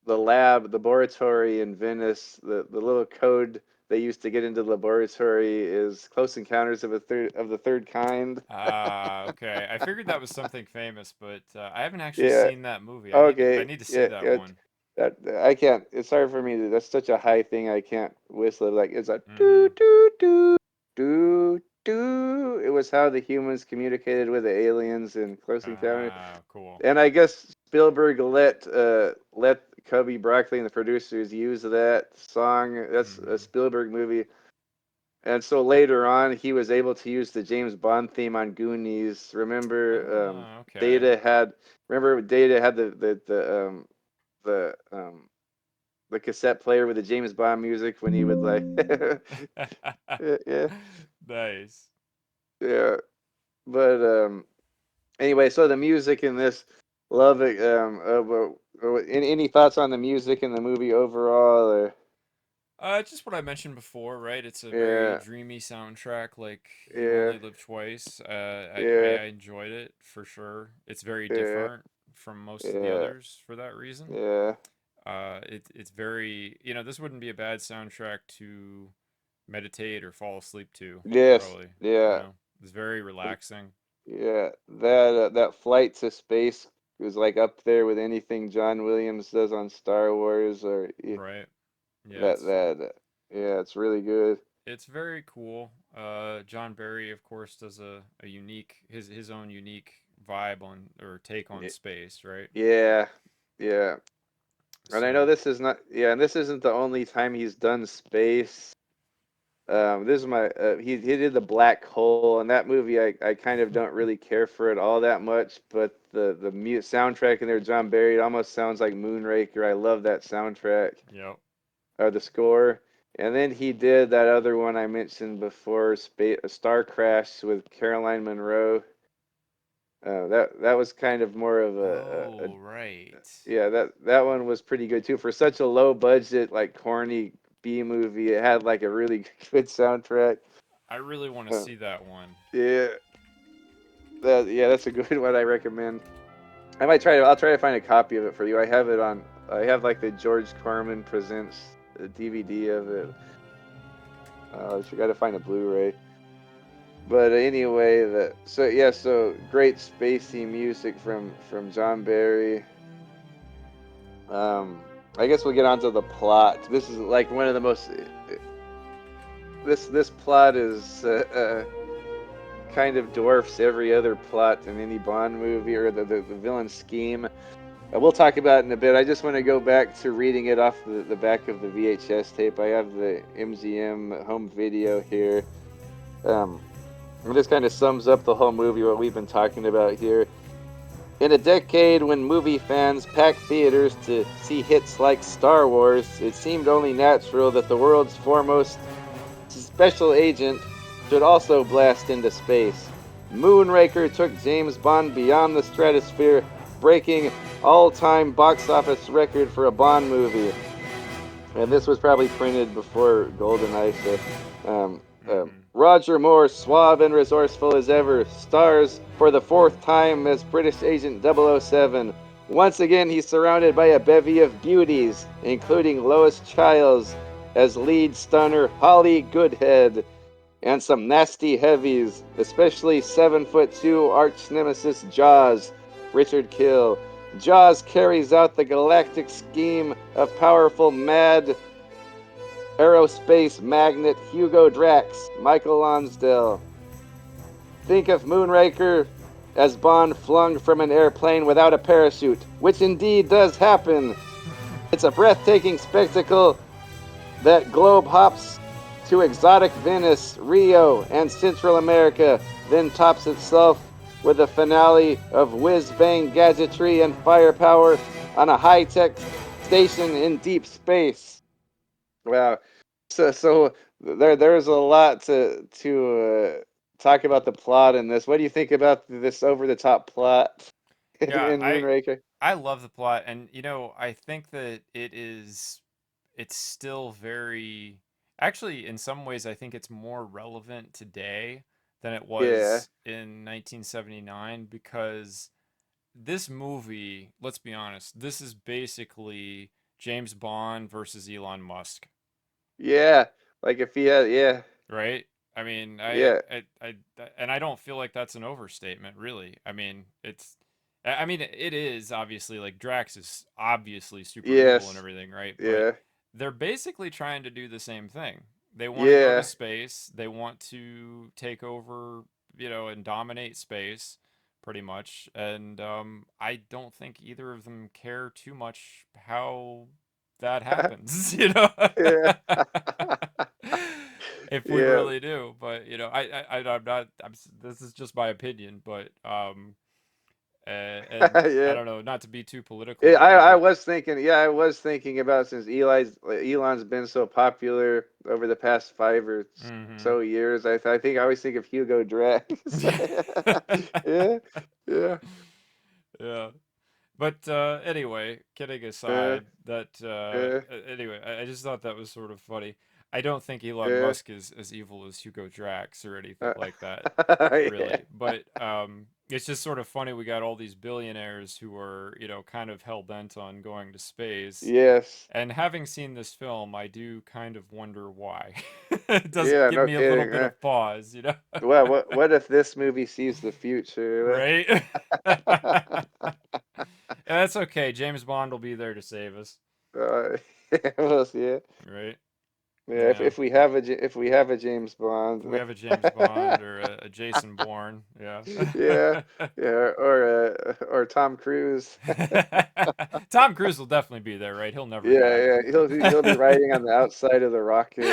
the lab, the laboratory in Venice, the little code they used to get into the laboratory is Close Encounters of the Third Kind. Ah, okay. I figured that was something famous, but I haven't actually Yeah. seen that movie. I Okay. need to see Yeah. that Yeah. one. That I can't. It's hard for me to. That's such a high thing. I can't whistle it. Like it's a Mm-hmm. doo doo doo doo doo. It was how the humans communicated with the aliens in Close Encounter. Ah, cool. And I guess Spielberg let Cubby Broccoli and the producers use that song. That's a Mm-hmm. Spielberg movie. And so later on, he was able to use the James Bond theme on Goonies. Ah, okay. Data had Data had the the cassette player with the James Bond music when he would like yeah, yeah, Nice. yeah. But anyway, so the music in this, love it. Any thoughts on the music in the movie overall? Just what I mentioned before, right? It's a very Yeah, dreamy soundtrack, like You yeah, Only Live Twice. yeah, I enjoyed it for sure. It's very yeah, different from most of the yeah, others for that reason. yeah. It's very, this wouldn't be a bad soundtrack to meditate or fall asleep to, Yes, probably. yeah, It's very relaxing. yeah. That flight to space was like up there with anything John Williams does on Star Wars, or Right. Yeah, that that. Yeah, it's really good. it's very cool. John Barry, of course, does a unique his own unique vibe on or take on Y- space, right? Yeah, yeah. And I know So, this is not, yeah, and this isn't the only time he's done space. This is my he did the Black Hole, and that movie I kind of don't really care for it all that much, but the soundtrack in there, John Barry, it almost sounds like Moonraker. I love that soundtrack yep. or the score. And then he did that other one I mentioned before, Star Crash with Caroline Munro. That was kind of more of a Oh, right. yeah, that one was pretty good too. For such a low budget, like corny B movie, it had like a really good soundtrack. I really want to Uh, see that one. yeah, that's a good one. I recommend. I'll try to find a copy of it for you. I have like the George Corman presents DVD of it. I just got to find a Blu-ray. But anyway, so great spacey music from John Barry. Um, I guess we'll get onto the plot. This is like one of the most. This plot is kind of dwarfs every other plot in any Bond movie or the villain scheme. We'll talk about it in a bit. I just want to go back to reading it off the back of the VHS tape. I have the MGM home video here. Um, and this kind of sums up the whole movie, what we've been talking about here. In a decade when movie fans packed theaters to see hits like Star Wars, it seemed only natural that the world's foremost special agent should also blast into space. Moonraker took James Bond beyond the stratosphere, breaking all-time box office record for a Bond movie. And this was probably printed before GoldenEye. Mm-hmm. Roger Moore, suave and resourceful as ever, stars for the fourth time as British Agent 007. Once again, he's surrounded by a bevy of beauties, including Lois Childs as lead stunner Holly Goodhead, and some nasty heavies, especially 7'2" arch nemesis Jaws, Richard Kill. Jaws carries out the galactic scheme of powerful, mad aerospace magnate Hugo Drax, Michael Lonsdale. Think of Moonraker as Bond flung from an airplane without a parachute, which indeed does happen. It's a breathtaking spectacle that globe hops to exotic Venice, Rio, and Central America, then tops itself with a finale of whiz-bang gadgetry and firepower on a high-tech station in deep space. Wow. So there's a lot to talk about the plot in this. What do you think about this over-the-top plot Yeah, in Moonraker? I love the plot, and I think that it's still very actually in some ways I think it's more relevant today than it Yeah. was in 1979 because this movie, let's be honest, this is basically James Bond versus Elon Musk, Yeah. Like if he had, yeah. right? I mean, Yeah. and I don't feel like that's an overstatement, really. I mean, I mean, it is obviously like Drax is obviously super evil and Yes. everything, right? But Yeah. they're basically trying to do the same thing. They want to go to Yeah. space. They want to take over, and dominate space, pretty much. And I don't think either of them care too much how that happens, Yeah. if we Yeah. really do. But I'm not. This is just my opinion, but and I Yeah. don't know, not to be too political Yeah, or I whatever. was thinking, yeah, I was thinking about since Elon's been so popular over the past Hmm. so years. I think I always think of Hugo Drax. Yeah, yeah, Yeah. But anyway, kidding yeah, aside, yeah, anyway, I just thought that was sort of funny. I don't think Elon yeah. Musk is as evil as Hugo Drax or anything Uh, like that, yeah. really. But it's just sort of funny. We got all these billionaires who are, kind of hell bent on going to space. Yes. And having seen this film, I do kind of wonder why. It does Yeah, give no me a little kidding. bit of pause. Well, what if this movie sees the future? Right? Yeah, that's okay. James Bond will be there to save us, Well, yeah. right? Yeah, Yeah. if we have a James Bond, If we have a James Bond or a Jason Bourne, yeah. yeah, yeah, or Tom Cruise. Tom Cruise will definitely be there, right? He'll never Yeah, die. yeah, he'll be riding on the outside of the rocket.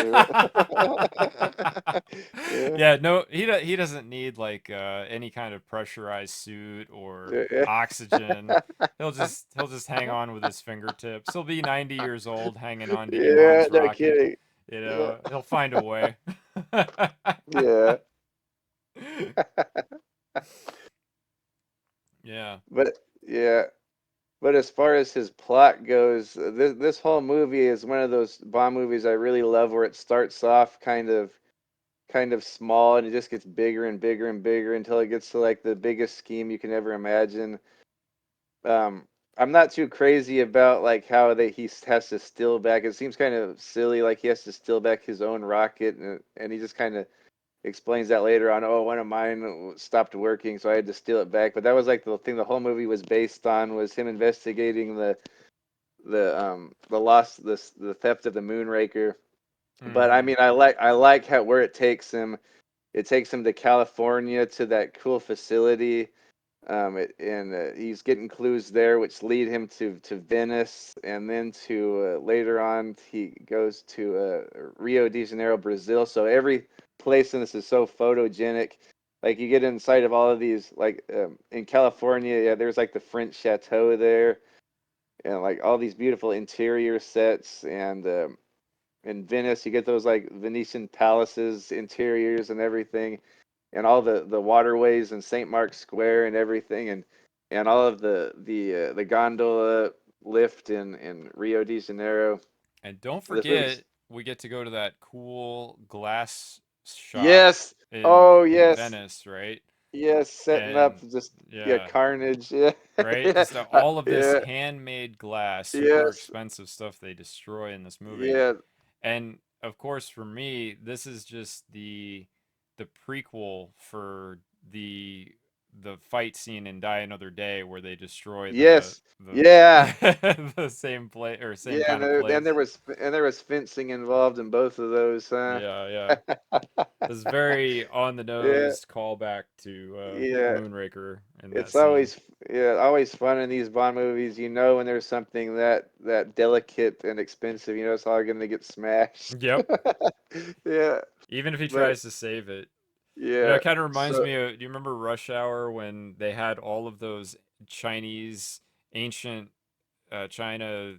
Yeah, Yeah, no, he doesn't need like any kind of pressurized suit or yeah, oxygen. He'll just hang on with his fingertips. He'll be 90 years old hanging on to yeah, Elon's no rocket. kidding. Yeah, He'll find a way. yeah. Yeah. But yeah, but as far as his plot goes, this whole movie is one of those Bond movies I really love, where it starts off kind of small and it just gets bigger and bigger and bigger until it gets to like the biggest scheme you can ever imagine. Um, I'm not too crazy about like how he has to steal back. It seems kind of silly, like he has to steal back his own rocket, and he just kind of explains that later on. Oh, one of mine stopped working, so I had to steal it back. But that was like the thing the whole movie was based on, was him investigating the loss, the theft of the Moonraker. But I Hmm. mean, I like how where it takes him. It takes him to California to that cool facility, and he's getting clues there, which lead him to Venice, and then to later on he goes to Rio de Janeiro, Brazil. So every place in this is so photogenic. Like you get inside of all of these, like in California, yeah, there's like the French chateau there, and like all these beautiful interior sets, and in Venice, you get those like Venetian palaces, interiors, and everything, and all the waterways and St. Mark's Square and everything, and all of the gondola lift in Rio de Janeiro. And don't This movie's forget, we get to go to that cool glass shop yes, in oh in yes, Venice, right? yes, setting up And just yeah yeah, carnage, yeah, right? yeah, Just all of this yeah, handmade glass, super yes, expensive stuff they destroy in this movie. yeah, And of course, for me, this is just the prequel for the fight scene in Die Another Day where they destroy the yes, the yeah. the same place or same Yeah, kind of and place. there was fencing involved in both of those, huh? Yeah, yeah. This is very on the Yeah, nose callback to yeah. Moonraker in that It's scene. always fun in these Bond movies. You know when there's something that delicate and expensive, you know it's all gonna get smashed. Yep. Yeah, Even if he but tries to save it. yeah. It kind of reminds So me of, do you remember Rush Hour when they had all of those Chinese, ancient China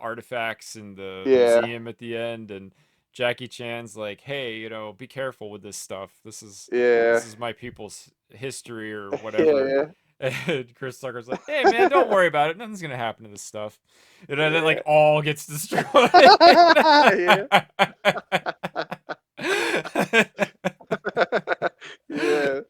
artifacts in the yeah, museum at the end? And Jackie Chan's like, hey, be careful with this stuff. This yeah, is my people's history or whatever. yeah, And Chris Tucker's like, hey, man, don't worry about it. Nothing's going to happen to this stuff. And then, like, yeah, all gets destroyed. yeah, yeah.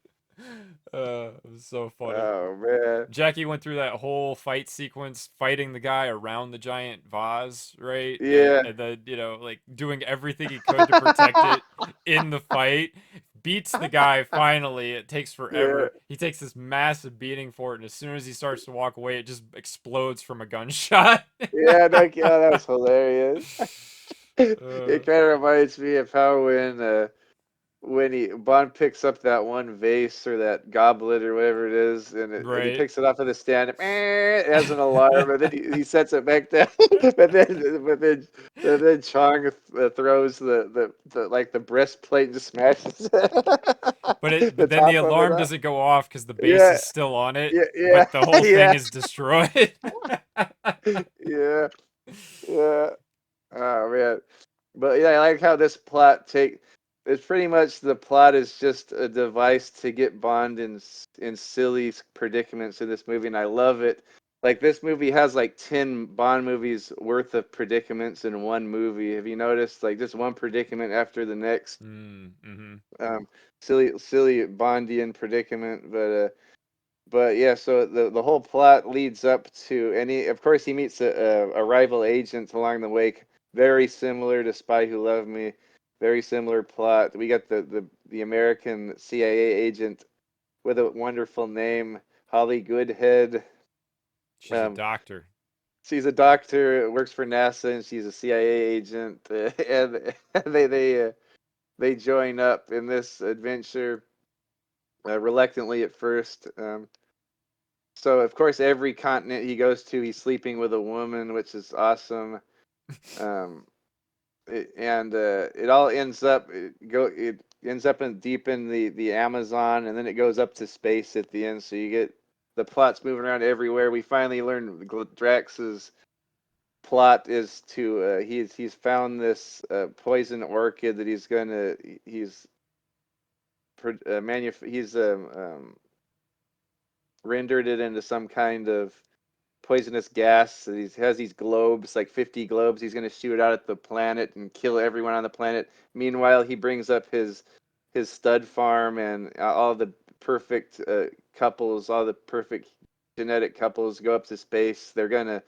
It was so funny. Oh man. Jackie went through that whole fight sequence fighting the guy around the giant vase, right? Yeah, And then, like doing everything he could to protect it in the fight. Beats the guy finally. It takes yeah, forever. He takes this massive beating for it, and as soon as he starts to walk away, it just explodes from a gunshot. yeah. No, yeah, that was hilarious. It kind of reminds me of how when he Bond picks up that one vase or that goblet or whatever it is, and he Right. picks it off of the stand, it has an alarm, and then he sets it back down. but then Chong throws the like the breastplate and just smashes But the then the top of it alarm up. doesn't go off because the base Yeah, is still on it, yeah, yeah, but the whole thing yeah, is destroyed. yeah, yeah. Oh man. But yeah, I like how this plot take. It's pretty much the plot is just a device to get Bond in silly predicaments in this movie, and I love it. Like this movie has like 10 Bond movies worth of predicaments in one movie. Have you noticed? Like just one predicament after the next. Mm-hmm. Um, silly Bondian predicament, but yeah, so the whole plot leads up to, and he, of course, he meets a rival agent along the way, very similar to Spy Who Loved Me, very similar plot. We got the American CIA agent with a wonderful name, Holly Goodhead. She's a Um, doctor. she's a doctor, works for NASA, and she's a CIA agent, and they join up in this adventure reluctantly at first. So of course, every continent he goes to, he's sleeping with a woman, which is awesome. Um, and it all ends up it ends up in deep in the Amazon, and then it goes up to space at the end. So you get the plots moving around everywhere. We finally learn Drax's plot is to he's found this poison orchid that he's he's rendered it into some kind of poisonous gas. He has these globes, like 50 globes. He's going to shoot it out at the planet and kill everyone on the planet. Meanwhile, he brings up his stud farm and all the perfect couples, all the perfect genetic couples go up to space. They're going to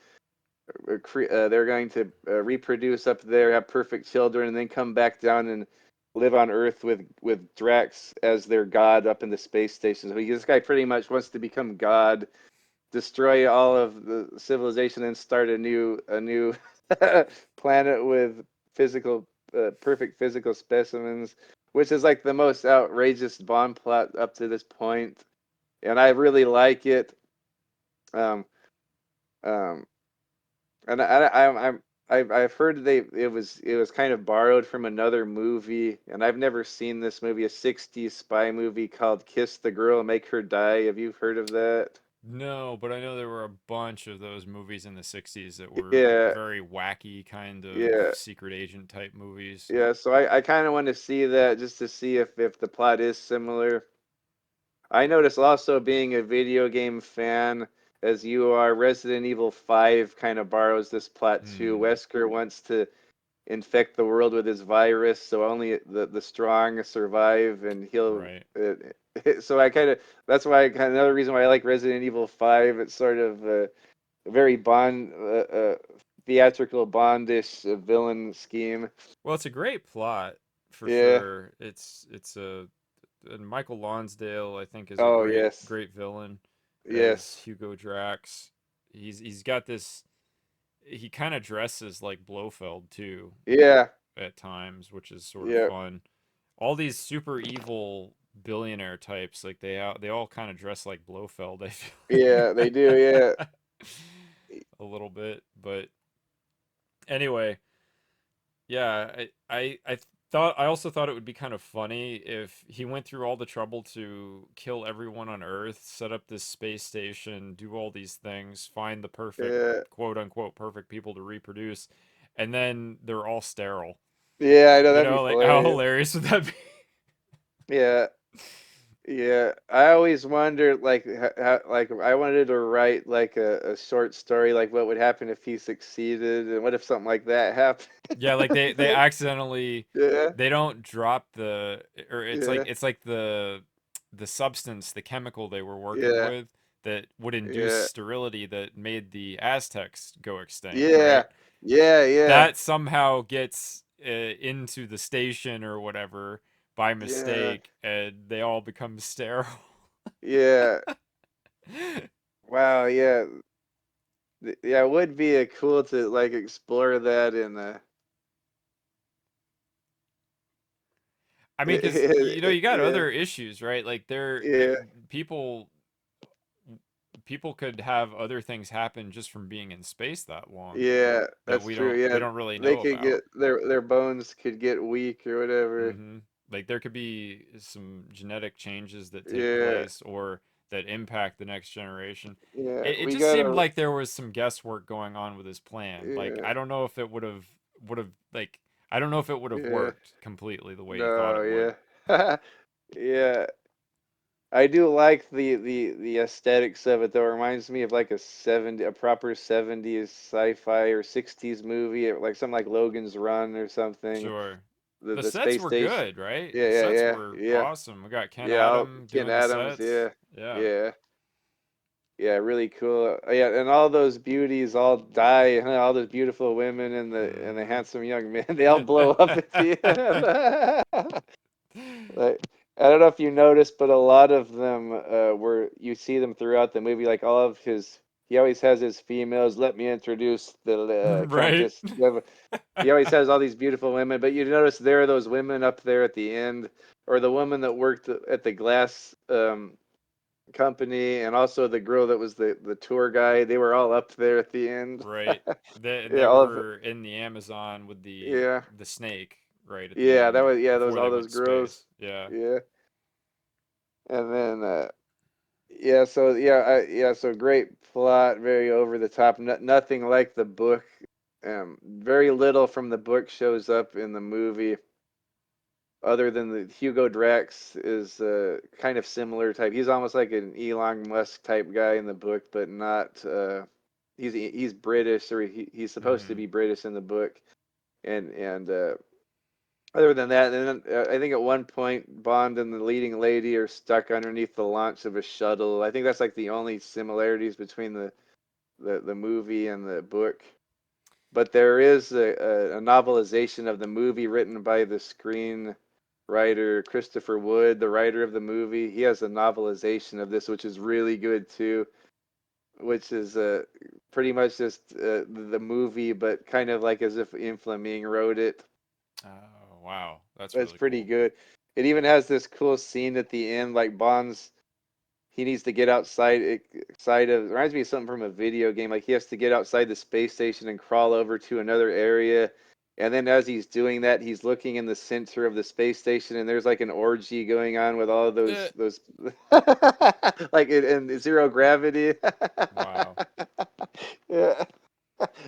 reproduce up there, have perfect children, and then come back down and live on Earth with Drax as their god up in the space station. So this guy pretty much wants to become God, destroy all of the civilization, and start a new planet with perfect physical specimens, which is like the most outrageous Bond plot up to this point, and I really like it. Um, um, and I've heard it was kind of borrowed from another movie, and I've never seen this movie, a '60s spy movie called Kiss the Girl and Make Her Die. Have you heard of that? No, but I know there were a bunch of those movies in the 60s that were Yeah, very wacky kind of yeah. secret agent type movies. Yeah, so I kind of want to see that just to see if the plot is similar. I notice also being a video game fan, as you are, Resident Evil 5 kind of borrows this plot too. Hmm. Wesker wants to infect the world with his virus, so only the strong survive, and he'll. Right. So I kind of that's why another reason why I like Resident Evil 5. It's sort of a very theatrical Bondish villain scheme. Well, it's a great plot for Yeah. sure. It's a and Michael Lonsdale, I think, is a Oh great yes. great villain as Yes. Hugo Drax. He's got this. He kind of dresses like Blofeld too Yeah. at times, which is sort of Yeah. fun. All these super evil billionaire types, like they all kind of dress like Blofeld. I feel Yeah. They do. Yeah. like a little bit, but anyway, yeah, I thought I also thought it would be kind of funny if he went through all the trouble to kill everyone on Earth, set up this space station, do all these things, find the perfect Yeah. quote unquote perfect people to reproduce, and then they're all sterile. Yeah. I know You that'd be know, like how hilarious. hilarious would that be? Yeah. Yeah. I always wondered, like, like I wanted to write like a short story, like what would happen if he succeeded, and what if something like that happened. Yeah, like they accidentally Yeah. they don't drop the or Yeah. it's like the substance, the chemical they were working Yeah. with that would induce Yeah. sterility that made the Aztecs go extinct, Yeah. right? Yeah. Yeah. That somehow gets into the station or whatever by Yeah. mistake, and they all become sterile. Yeah. Wow. Yeah. Yeah. It would be a cool to like explore that in I mean, because you got Yeah, other issues, right? Like yeah, people people could have other things happen just from being in space that long yeah. that That's true. we Yeah, don't really they know could about. get their bones could get weak or whatever. Hmm. Like there could be some genetic changes that take Yeah, place or that impact the next generation. yeah. It We just seemed gotta. like there was some guesswork going on with his plan. Like Yeah, I don't know if it would have like I don't know if it would have yeah. worked completely the way he thought No, it would. yeah. Yeah. I do like the aesthetics of it though. It reminds me of like a proper 70s sci-fi or 60s movie, or like something like Logan's Run or something. Sure. The The the sets space were station. good, right? Yeah, The yeah, sets yeah, were yeah. awesome. We got Ken Yeah, all, Adam Ken doing the Adams, sets. yeah. Yeah. Yeah. Yeah, really cool. Yeah, and all those beauties all die, huh? All those beautiful women and the Hmm. handsome young men, they all blow up at the end. Like, I don't know if you noticed, but a lot of them were you see them throughout the movie. Like all of his, he always has his females. Let me introduce the Right. Countess. He always has all these beautiful women, but you notice there are those women up there at the end, or the woman that worked at the glass company, and also the girl that was the tour guide. They were all up there at the end. Right. And Yeah, they all of were in the Amazon with yeah, the snake right at the yeah. That end was yeah. Those before they all went those to girls. space. Yeah. Yeah, and then yeah, so yeah, so great plot, very over the top. Nothing like the book. Very little from the book shows up in the movie, other than the Hugo Drax is kind of similar type. He's almost like an Elon Musk type guy in the book, but not. He's British, or he's supposed to Hmm. be British in the book, and other than that, then I think at one point Bond and the leading lady are stuck underneath the launch of a shuttle. I think that's like the only similarities between the movie and the book. But there is a novelization of the movie written by the screenwriter Christopher Wood, the writer of the movie. He has a novelization of this, which is really good too. Which is pretty much just the movie, but kind of like as if Ian Fleming wrote it. Oh, wow. That's That's really pretty cool. good. It even has this cool scene at the end, like Bond's he needs to get outside of reminds me of something from a video game. Like he has to get outside the space station and crawl over to another area. And then as he's doing that, he's looking in the center of the space station, and there's like an orgy going on with all of Eh. those like in zero gravity. Wow. Yeah.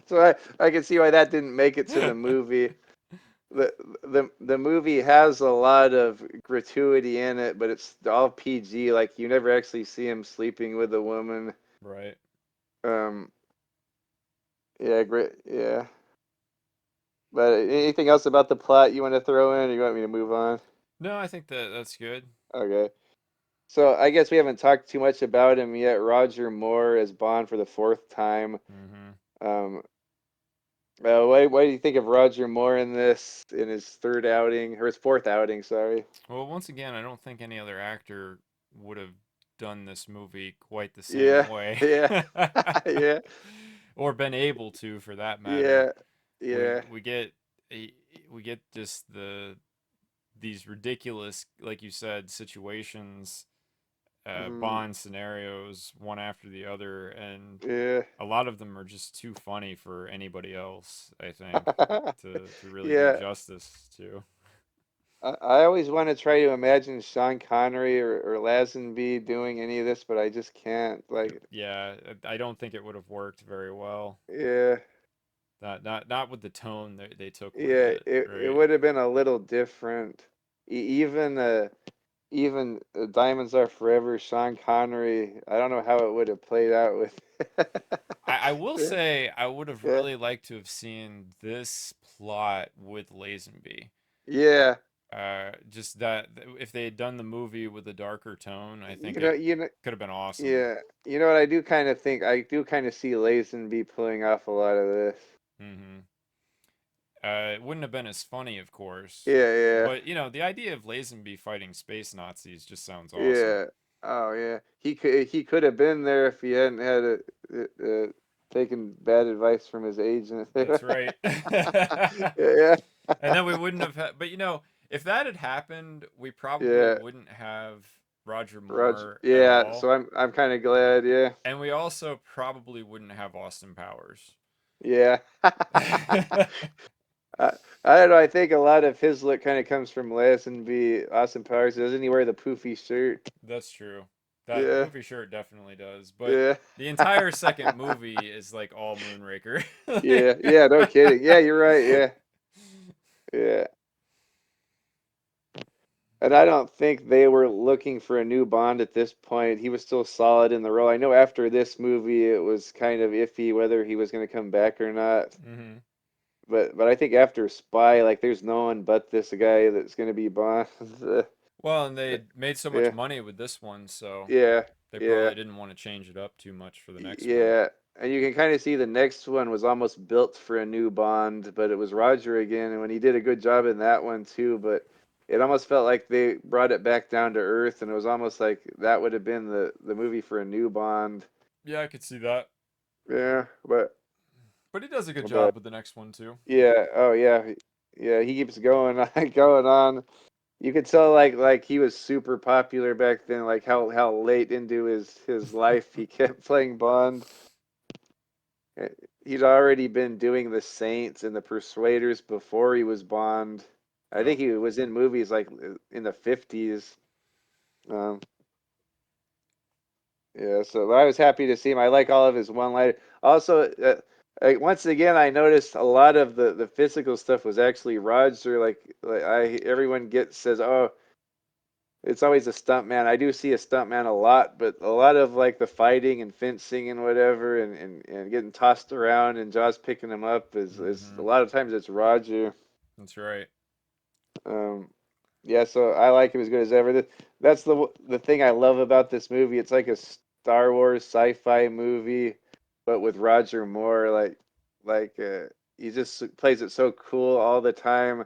So I can see why that didn't make it to the movie. The movie has a lot of gratuity in it, but it's all PG. Like you never actually see him sleeping with a woman. Right. Um, yeah, great, yeah. But anything else about the plot you want to throw in, or you want me to move on? No, I think that's good. Okay. So I guess we haven't talked too much about him yet. Roger Moore as Bond for the fourth time. Hmm. Um, what do you think of Roger Moore in this, in his third outing, or his fourth outing? Sorry. Well, once again, I don't think any other actor would have done this movie quite the same Yeah, way. yeah, yeah, Or been able to for that matter. yeah, We yeah. we get we get just these ridiculous, like you said, situations, Mm, Bond scenarios one after the other, and yeah. a lot of them are just too funny for anybody else, I think, to really do Yeah. justice to. I always want to try to imagine Sean Connery or Lazenby doing any of this, but I just can't. Like, Yeah, I don't think it would have worked very well. yeah, Not with the tone they took with yeah. it, It right? would have been a little different. Even Diamonds Are Forever, Sean Connery. I don't know how it would have played out with. I will say I would have Yeah, really liked to have seen this plot with Lazenby. yeah. Just that if they had done the movie with a darker tone, I think You know, it you know. could have been awesome. Yeah, you know what? I do kind of think I do kind of see Lazenby pulling off a lot of this. Hmm. It wouldn't have been as funny, of course, Yeah, yeah, but the idea of Lazenby fighting space Nazis just sounds awesome. yeah. Oh, yeah. He could have been there if he hadn't had taken bad advice from his agent. That's right. Yeah, And then we wouldn't have had, but If that had happened, we probably Yeah, wouldn't have Roger Roger. Moore at Yeah, all, so I'm kind of glad. Yeah, and we also probably wouldn't have Austin Powers. yeah. I, I don't know. I think a lot of his look kind of comes from Lazenby, Austin Powers. Doesn't he wear the poofy shirt? That's true. That the Yeah, poofy shirt definitely does, but yeah, the entire second movie is like all Moonraker. yeah, yeah. No kidding. Yeah, you're right. Yeah, yeah. And I don't think they were looking for a new Bond at this point. He was still solid in the role. I know after this movie, it was kind of iffy whether he was going to come back or not. hmm But I think after Spy, like, there's no one but this guy that's going to be Bond. Well, and they made so much Yeah, money with this one, so yeah, they yeah. probably didn't want to change it up too much for the next one. Yeah, and you can kind of see the next one was almost built for a new Bond, but it was Roger again, and when he did a good job in that one too, but it almost felt like they brought it back down to earth, and it was almost like that would have been the movie for a new Bond. Yeah, I could see that. Yeah, But he does a good but job with the next one too. yeah, oh yeah, yeah, he keeps going on, going on. You could tell like he was super popular back then, like how late into his life he kept playing Bond. Uh, He'd already been doing the Saints and the Persuaders before he was Bond. I Yep. think he was in movies like in the 50s. Um, yeah, so I was happy to see him. I like all of his one-liner. Also, once again, I noticed a lot of the physical stuff was actually Roger. Like everyone gets says, "Oh, it's always a stuntman." I do see a stuntman a lot, but a lot of like the fighting and fencing and whatever, and getting tossed around and Jaws picking him up is a hmm lot of times it's Roger. That's right. Um, yeah, so I like him as good as ever. That's the thing I love about this movie. It's like a Star Wars sci-fi movie, but with Roger Moore. Like he just plays it so cool all the time.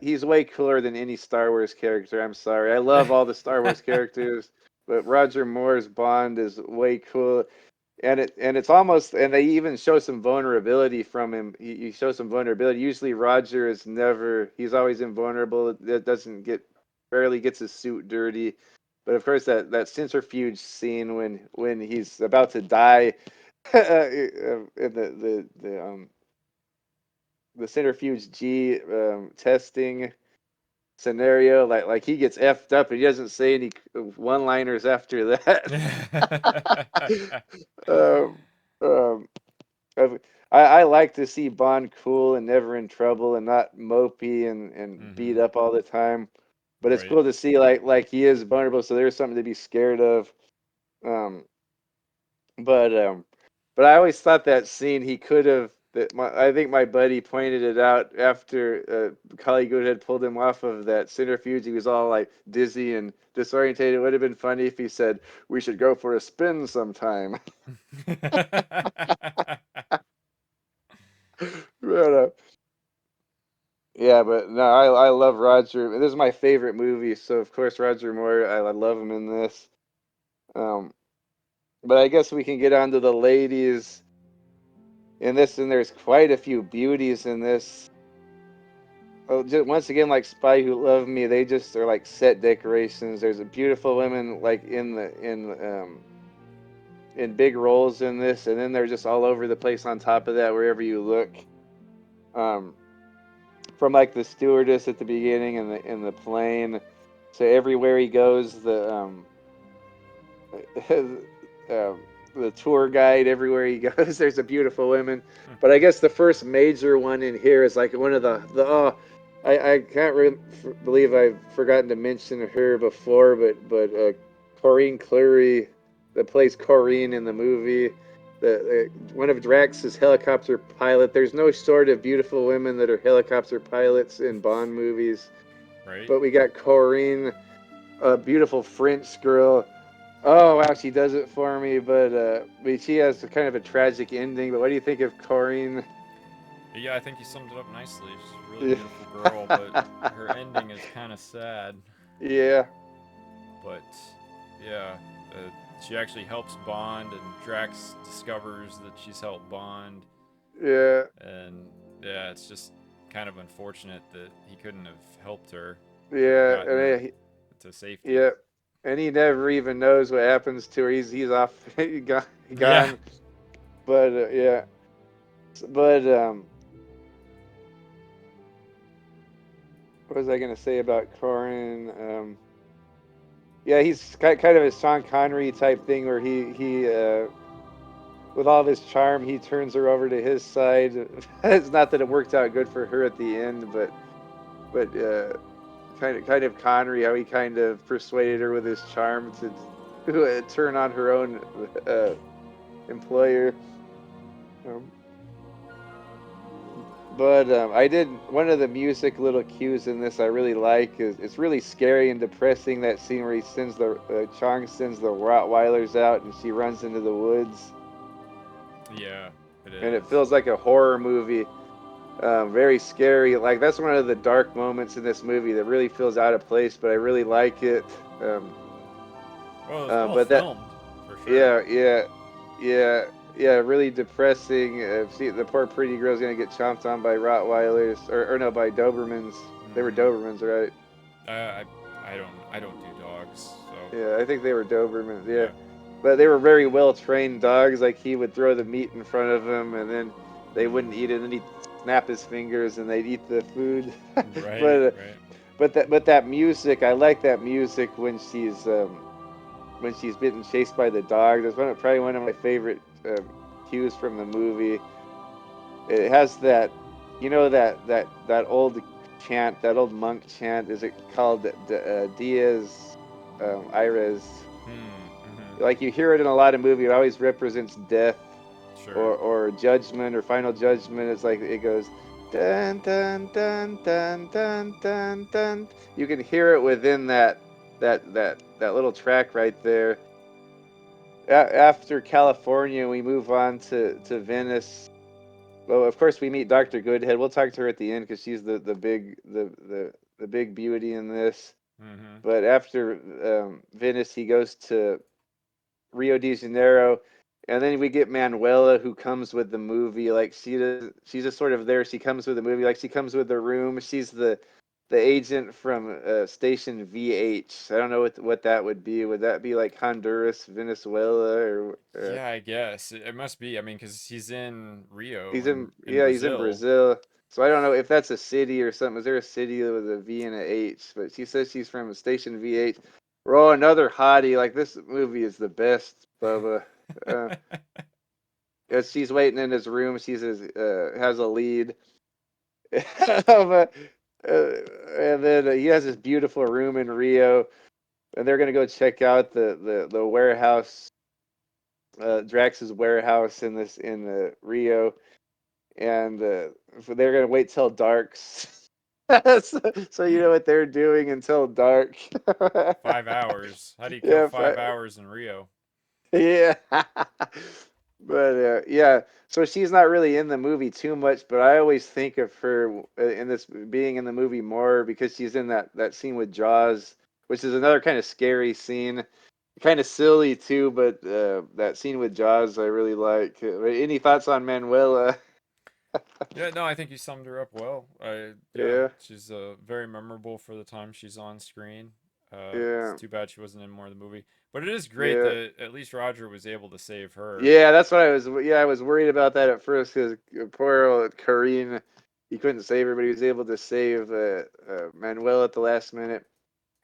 He's way cooler than any Star Wars character. I'm sorry. I love all the Star Wars characters, but Roger Moore's Bond is way cool. And it's almost, and they even show some vulnerability from him. He shows some vulnerability. Usually Roger is never, he's always invulnerable. That doesn't get, barely gets his suit dirty. But of course that centrifuge scene when he's about to die in the centrifuge G testing scenario, like he gets effed up and he doesn't say any one-liners after that. um, um, I, I like to see Bond cool and never in trouble and not mopey and beat hmm up all the time. But it's Right. cool to see like he is vulnerable, so there's something to be scared of. Um, but um, but I always thought that scene he could have. I think my buddy pointed it out after Collie Good had pulled him off of that centrifuge. He was all like dizzy and disorientated. It would have been funny if he said, "We should go for a spin sometime." But, yeah, but no, I love Roger. This is my favorite movie, so of course Roger Moore. I love him in this. Um, but I guess we can get on to the ladies in this, and there's quite a few beauties in this. Oh, just, once again, like Spy Who Loved Me, they just are like set decorations. There's a beautiful women like in big roles in this, and then they're just all over the place on top of that wherever you look. Um, from like the stewardess at the beginning and the plane, so everywhere he goes, the tour guide everywhere he goes. There's a beautiful women, but I guess the first major one in here is like one of the oh, I can't believe I've forgotten to mention her before, but Corinne Clery that plays Corinne in the movie. The one of Drax's helicopter pilot. There's no short of beautiful women that are helicopter pilots in Bond movies, Right. but we got Corinne, a beautiful French girl. Oh wow, she does it for me, but she has kind of a tragic ending. But what do you think of Corinne? Yeah, I think you summed it up nicely. She's a really beautiful girl, but her ending is kind of sad. Yeah, But yeah, she actually helps Bond, and Drax discovers that she's helped Bond, yeah, and yeah, it's just kind of unfortunate that he couldn't have helped her or Yeah, gotten her and to safety. yeah, and he never even knows what happens to her. He's off, Yeah. gone. But yeah, but what was I gonna say about Corin? Yeah, he's kind of a Sean Connery type thing where he with all of his charm, he turns her over to his side. It's not that it worked out good for her at the end, but kind of Connery, how he kind of persuaded her with his charm to turn on her own uh, employer. Um, but I did one of the music little cues in this I really like is it's really scary and depressing, that scene where he sends the Chong sends the Rottweilers out and she runs into the woods, Yeah, it and it is. feels like a horror movie. Very scary. Like that's one of the dark moments in this movie that really feels out of place, but I really like it. Um, Well, it was well but that, filmed for sure. yeah, yeah, yeah, really depressing. See, the poor pretty girl's gonna get chomped on by Rottweilers, or no, by Dobermans. They were Hmm. Dobermans, right? I don't do dogs, so Yeah, I think they were Dobermans. Yeah, yeah. but they were very well trained dogs. Like he would throw the meat in front of them, and then they wouldn't eat it, and then he'd snap his fingers, and they'd eat the food. Right, but right. but that music, I like that music when she's being chased by the dog. That's probably one of my favorite cues from the movie. It has that, that old chant, that old monk chant. Is it called Diaz Ires? Hmm. Like you hear it in a lot of movies. It always represents death Sure. or judgment or final judgment. It's like it goes dun dun dun dun dun dun dun. You can hear it within that little track right there. After California, we move on to Venice. Well, of course, we meet Dr. Goodhead. We'll talk to her at the end because she's the big beauty in this. Hmm. But after Venice, he goes to Rio de Janeiro, and then we get Manuela who comes with the movie. Like she's just sort of there. She comes with the movie. Like she comes with the room. She's the agent from Station VH. I don't know what that would be. Would that be like Honduras, Venezuela, or Yeah, I guess it must be. I mean, because he's in Rio he's in, in yeah, he's in Brazil. Brazil. So I don't know if that's a city or something. Is there a city with a V and a H? But she says she's from Station VH. Oh, another hottie. Like this movie is the best, Bubba. Uh, as she's waiting in his room, has a lead. Uh, and then he has this beautiful room in Rio, and they're gonna go check out the warehouse, Drax's warehouse in the Rio, and they're gonna wait till dark. So you know what they're doing until dark. 5 hours. How do you kill Yeah, 5 hours in Rio? yeah. But yeah, so she's not really in the movie too much, but I always think of her in this being in the movie more because she's in that scene with Jaws, which is another kind of scary scene, kind of silly too. But that scene with Jaws, I really like. Any thoughts on Manuela? Yeah, no, I think you summed her up well. Yeah, Yeah, she's very memorable for the time she's on screen. It's yeah, too bad she wasn't in more of the movie, but it is great yeah. that at least Roger was able to save her. Yeah, that's what I was. Yeah, I was worried about that at first because poor old Kareem, he couldn't save her, but he was able to save Manuel at the last minute.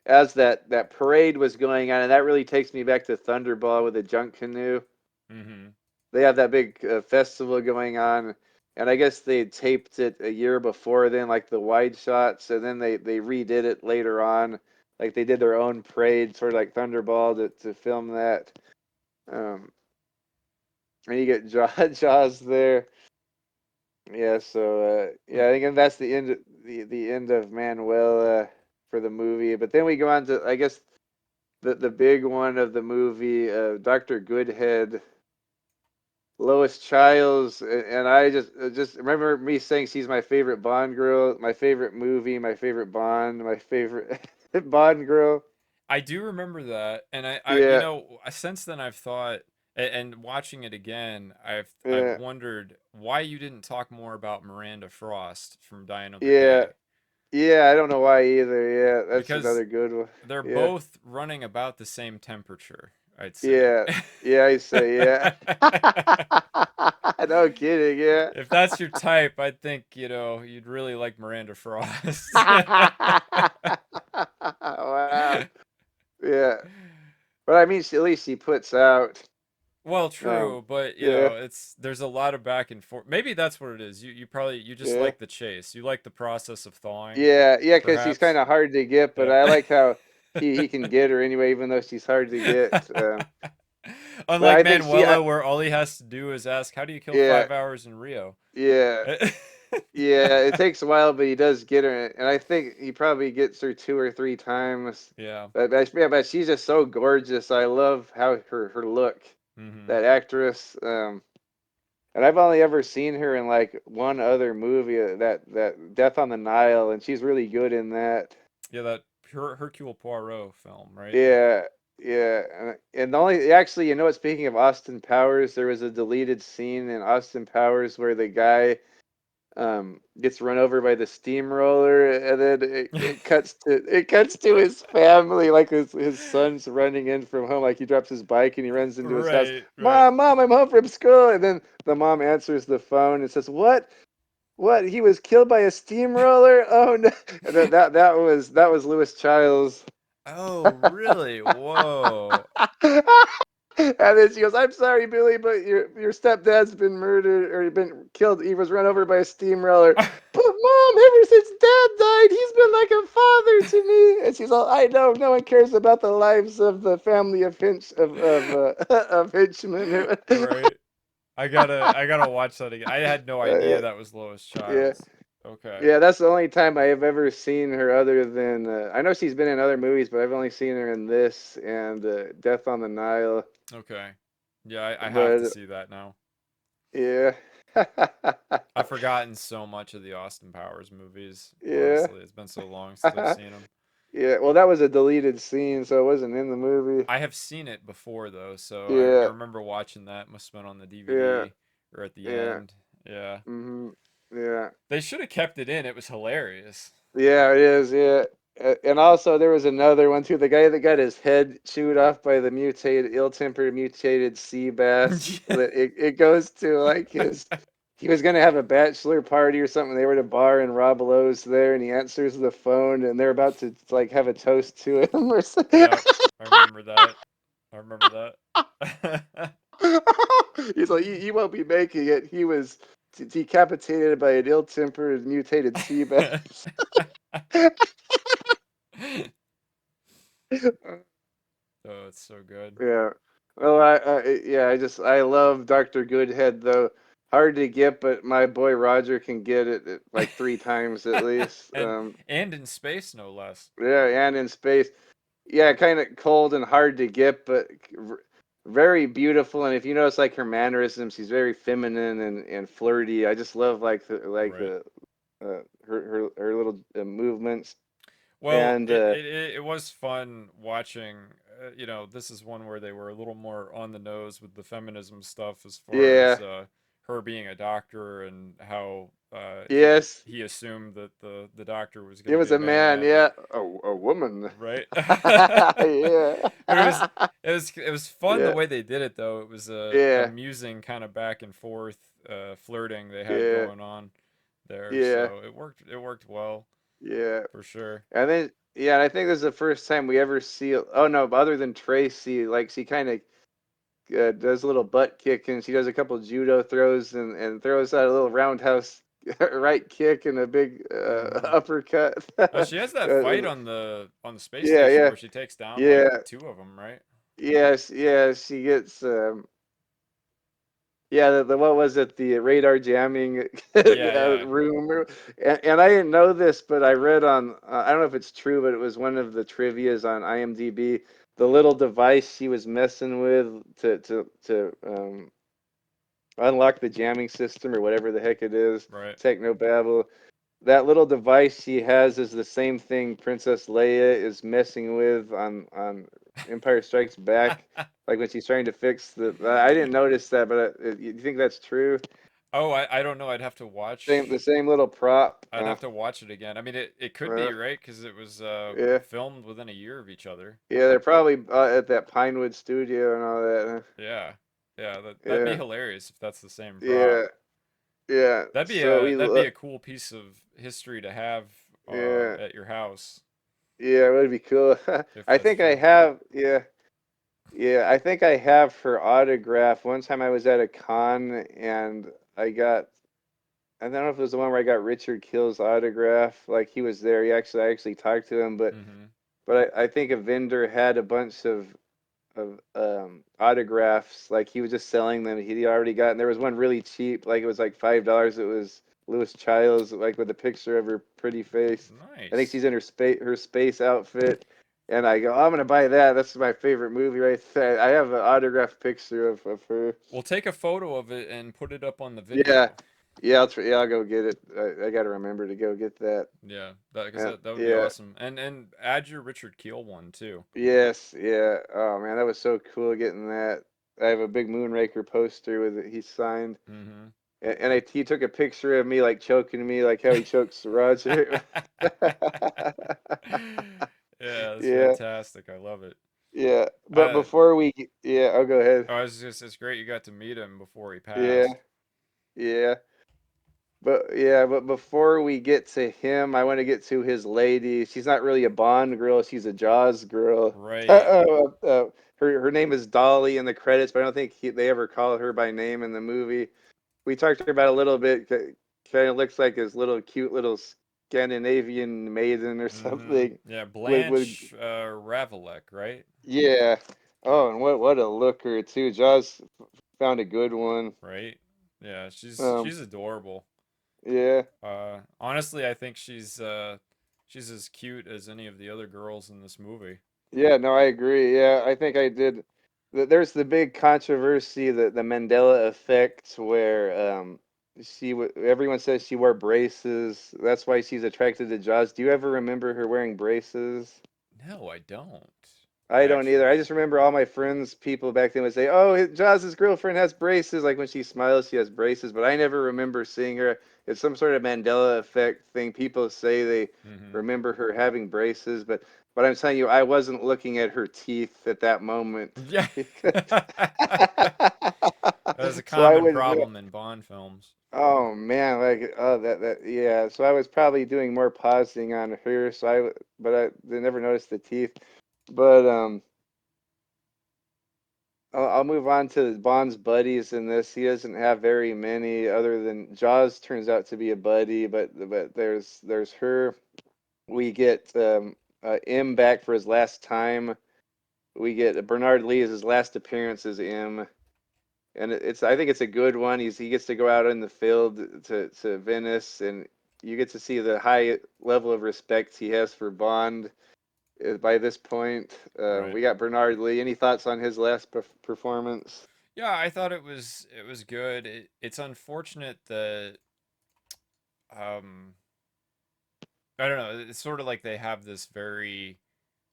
As that parade was going on, and that really takes me back to Thunderball with the junk canoe. Hmm. They have that big festival going on, and I guess they taped it a year before then, like the wide shots, and then they redid it later on, like they did their own parade, sort of like Thunderball to film that. Um, and you get Jaws there. Yeah, so yeah, I think that's the end of Manuel for the movie. But then we go on to I guess the big one of the movie, Dr. Goodhead, Lois Childs, and I just remember me saying she's my favorite Bond girl, my favorite movie, my favorite Bond, my favorite Bond girl. I do remember that, and Yeah, since then I've thought, And watching it again, I've Yeah, wondered why you didn't talk more about Miranda Frost from Die Another yeah, Day, yeah. I don't know why either. Yeah, that's because another good one. they're Yeah, both running about the same temperature, I'd say. yeah, yeah. I say yeah. No kidding. Yeah. If that's your type, I think, you'd really like Miranda Frost. Wow. Yeah, but I mean, at least she puts out. Well, Um, true, but yeah, there's a lot of back and forth. Maybe that's what it is. You just yeah, like the chase. You like the process of thawing, yeah. Because she's kind perhaps. of hard to get, but Yeah. I like how he can get her anyway, even though she's hard to get. But Unlike I think she, Manuela, where all he has to do is ask, "How do you kill yeah, 5 hours in Rio?" yeah. Yeah, it takes a while, but he does get her, and I think he probably gets her 2 or 3 times. Yeah. But she's just so gorgeous. I love how her look, Hmm. that actress. And I've only ever seen her in like one other movie, that Death on the Nile, and she's really good in that. Yeah, that Hercule Poirot film, right? Yeah, yeah, and the only actually, speaking of Austin Powers, there was a deleted scene in Austin Powers where the guy gets run over by the steamroller, and then it cuts to his family, like his son's running in from home, like he drops his bike and he runs into his house. Right, right. Mom, I'm home from school. And then the mom answers the phone and says, what, he was killed by a steamroller? Oh no. And that was Lewis Childs. Oh, really? Whoa. And then she goes, "I'm sorry, Billy, but your stepdad's been murdered or been killed. He was run over by a steamroller." But Mom, ever since Dad died, he's been like a father to me. And she's all, "I know, no one cares about the lives of the family of of Hinchman." Right. I gotta watch that again. I had no Yeah, idea that was Lois yeah, Childs. Okay. yeah. That's the only time I have ever seen her, other than I know she's been in other movies, but I've only seen her in this and Death on the Nile. Okay. Yeah, I have to But see that now. yeah. I've forgotten so much of the Austin Powers movies, Yeah. honestly. It's been so long since I've seen them. Yeah, well, that was a deleted scene, so it wasn't in the movie. I have seen it before though, so I Yeah, remember watching that. Must have been on the yeah, DVD or at the yeah, end. Yeah. yeah, They should have kept it in. It was hilarious. yeah. It is. Yeah, and also there was another one too. The guy that got his head chewed off by the ill-tempered mutated sea bass. It goes to like his. He was gonna have a bachelor party or something. They were at a bar and Rob Lowe's there, and he answers the phone, and they're about to like have a toast to him or something. Yep. I remember that. I remember that. He's like, you won't be making it. He was decapitated by an ill-tempered mutated sea bass. Oh, it's so good. Yeah. Well, I love Dr. Goodhead though. Hard to get, but my boy Roger can get it like 3 times at least. and and in space no less. Yeah, and in space. Yeah, kind of cold and hard to get, but very beautiful. And if you notice, like her mannerisms, she's very feminine and flirty. I just love Right. her little movements. Well, And it was fun watching. This is one where they were a little more on the nose with the feminism stuff, as far as yeah, her being a doctor and how yes, he assumed that the doctor was going it to was be a a man. man, and Yeah, a woman. right. Yeah, But it was fun the yeah, way they did it, though. It was a yeah, amusing kind of back and forth flirting they had yeah, going on there, yeah, so it worked well yeah. for sure. And then yeah, and I think this is the first time we ever see. Oh no, other than Tracy, like she kind of does a little butt kick, and she does a couple judo throws and throws out a little roundhouse right kick and a big Hmm. uppercut. She has that fight on the space Yeah, station yeah, where she takes down like yeah, two of them, right? yes, yeah. She gets yeah, the what was it? The radar jamming Yeah, yeah, room, and I didn't know this, but I read on I don't know if it's true, but it was one of the trivia's on IMDb. The little device she was messing with to unlock the jamming system or whatever the heck it is, right. technobabble. that little device she has is the same thing Princess Leia is messing with on Empire Strikes Back. Like when she's trying to fix the. I didn't notice that, but you think that's true? Oh, I don't know. The same little prop. I'd have to watch it again. I mean, it could Uh, be right because it was yeah, filmed within a year of each other. yeah, they're probably at that Pinewood studio and all that. Yeah, yeah, that'd be Yeah, hilarious if that's the same prop. yeah, yeah. So we That'd be look. a cool piece of history to have Yeah, at your house yeah, it would be cool. if I that's think I true. have. Yeah, yeah, I think I have her autograph. One time I was at a con and I got, I don't know if it was the one where I got Richard Kill's autograph. Like he was there. I actually talked to him, Hmm. but I think a vendor had a bunch of autographs. Like he was just selling them. He'd already gotten. There was one really cheap. Like it was like $5. It was Louis Childs, like with a picture of her pretty face. I think Nice. she's in her space outfit. And I go, I'm gonna buy that. That's my favorite movie right there. I have an autographed picture of her. We'll take a photo of it and put it up on the Yeah, video. yeah, yeah. I'll go get it. I gotta remember to go get that. Yeah, that because And that would be yeah, awesome. And add your Richard Keel one too. yes, yeah. Oh man, that was so cool getting that. I have a big Moonraker poster with it. He signed. Hmm. He took a picture of me like choking me like how he chokes Roger. Yeah, that's Yeah, fantastic. I love it. yeah. But Uh, before yeah, I'll go ahead. oh, it's great you got to meet him before he Yeah, passed. yeah. But before we get to him, I want to get to his lady. She's not really a Bond girl, she's a Jaws girl. Right. Her name is Dolly in the credits, but I don't think they ever call her by name in the movie. We talked about a little bit. Kind of looks like his little cute little Scandinavian maiden or Hmm. something. Yeah, With Blanche Ravelek, right? yeah. Oh, and what a looker too. Jaws found a good one. Right. Yeah, Um, she's adorable. yeah. Honestly, I think she's as cute as any of the other girls in this movie. Yeah, no, I agree. Yeah, I think I did. There's the big controversy, the Mandela effect, where everyone says she wore braces. That's why she's attracted to Jaws. Do you ever remember her wearing braces? No, I don't. I don't either. Actually. I just remember all my friends, people back then would say, "Oh, Jaws' girlfriend has braces." Like when she smiles, she has braces. But I never remember seeing her. It's some sort of Mandela effect thing. People say they Hmm. remember her having braces, but I'm telling you, I wasn't looking at her teeth at that moment. Yeah. That's a So I common would, problem in Bond films. oh man, like oh that yeah. So I was probably doing more pausing on her. But I they never noticed the teeth. But I'll move on to Bond's buddies in this. He doesn't have very many other than Jaws turns out to be a buddy, but there's her. We get M back for his last time. We get Bernard Lee as his last appearance as M, and it's I think it's a good one. He gets to go out in the field to Venice, and you get to see the high level of respect he has for Bond by this point. Right. We got Bernard Lee. Any thoughts on his last performance? Yeah, I thought it was good. It's unfortunate that um I don't know, it's sort of like they have this very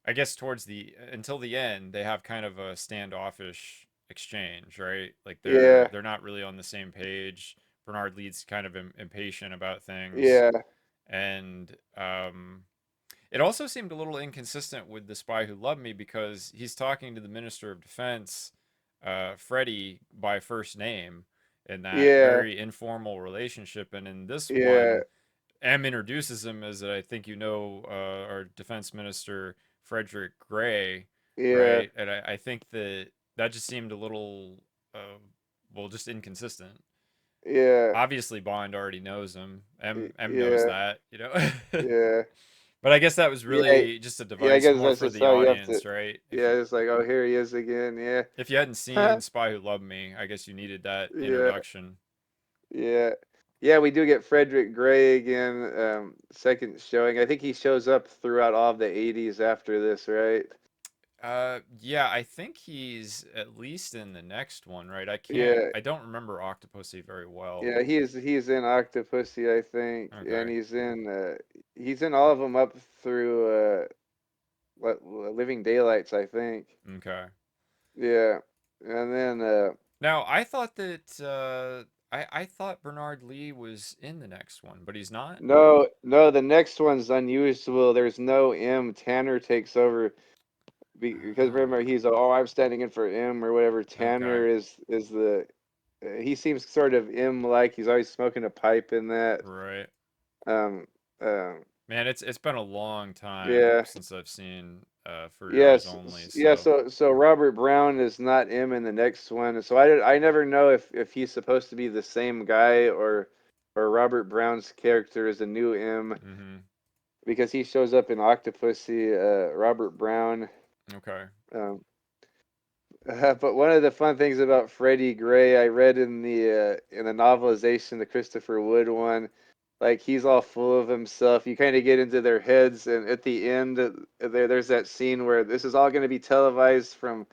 I guess towards the until the end they have kind of a standoffish exchange, right? Like Yeah, they're not really on the same page. Bernard Lee's kind of impatient about things, yeah, and it also seemed a little inconsistent with The Spy Who Loved Me because he's talking to the Minister of Defense, Freddie, by first name in that yeah, very informal relationship. And in this yeah, one, M introduces him as I think you know, our Defense Minister, Frederick Gray, yeah, right? And I think that that just seemed a little, well, just inconsistent. yeah, Obviously, Bond already knows him. M knows yeah, that, you know. yeah, But I guess that was yeah, really just a yeah. I device guess more that's for just the how you have to. audience, right? Yeah, it's like, oh, here he is again. If you hadn't Yeah, seen Spy Who Loved Me, I guess you needed that yeah, introduction. yeah, yeah. We do get Frederick Gray again. Second showing. I think he shows up throughout all of the '80s after this, right? Yeah, I think he's at least in the next one, right? Yeah, I don't remember Octopussy very well. yeah, he's in Octopussy, I think, and Okay. he's in all of them up through Living Daylights, I think. Okay. Yeah, and then Now, I thought that I thought Bernard Lee was in the next one, but he's not. no, the next one's unusual. There's no M. Tanner takes over because remember Ah, he's oh I'm standing in for M or whatever. okay. Tanner is the he seems sort of M like. He's always smoking a pipe in that. Right. Um, um, Man, it's been a long time yeah. since I've seen For Your Eyes Yes, Only, yeah. so So Robert Brown is not M in the next one. So I never know if he's supposed to be the same guy or Robert Brown's character is a new M mhm. because he shows up in Octopussy. Robert Brown. Okay. Um, but one of the fun things about Freddie Gray, I read in the novelization, the Christopher Wood one, like he's all full of himself. You kind of get into their heads, and at the end, there's that scene where this is all going to be televised from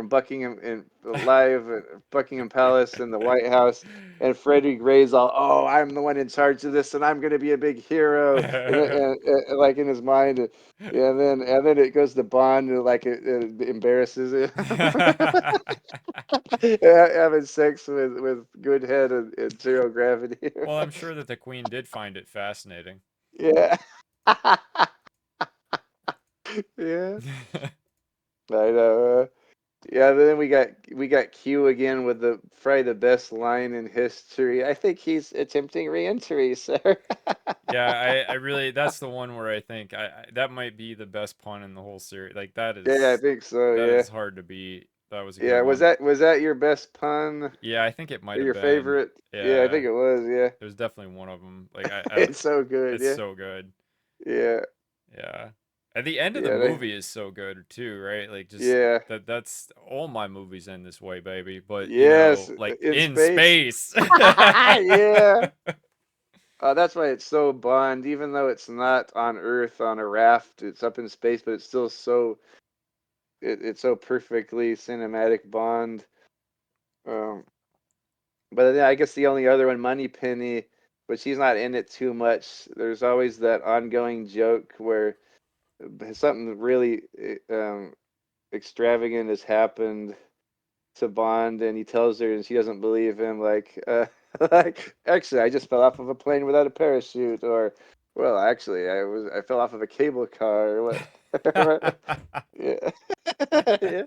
Buckingham and live at Buckingham Palace and the White House. And Freddie Gray's all, oh, I'm the one in charge of this, and I'm going to be a big hero, and like in his mind. Yeah, and then it goes to Bond, and like it embarrasses it. Having sex with Goodhead and zero gravity. Well, I'm sure that the Queen did find it fascinating. Yeah. Yeah. I know. Yeah, then we got Q again with the probably the best line in history. I think he's attempting re-entry, sir. Yeah, I really that's the one where I think that might be the best pun in the whole series. Like Yeah, I think so. that Yeah. is hard to beat. That was a good Yeah, was one. that your best pun Yeah, I think it might or have your been. favorite? Yeah, I Yeah, think it was. Yeah. there's definitely one of them. Like It's so good. it's Yeah. so good. Yeah. Yeah. And the end of the Yeah. They, movie is so good too, right? Like just yeah. that's all my movies end this way, baby. But Yes, like in in space. space. Yeah. That's why it's so Bond, even though it's not on Earth on a raft, it's up in space, but it's still it's so perfectly cinematic Bond. Um, but then I guess the only other one, Moneypenny, but she's not in it too much. There's always that ongoing joke where something really extravagant has happened to Bond, and he tells her, and she doesn't believe him. Like, like actually, I just fell off of a plane without a parachute, or well, actually, I fell off of a cable car, or what? Yeah, yeah,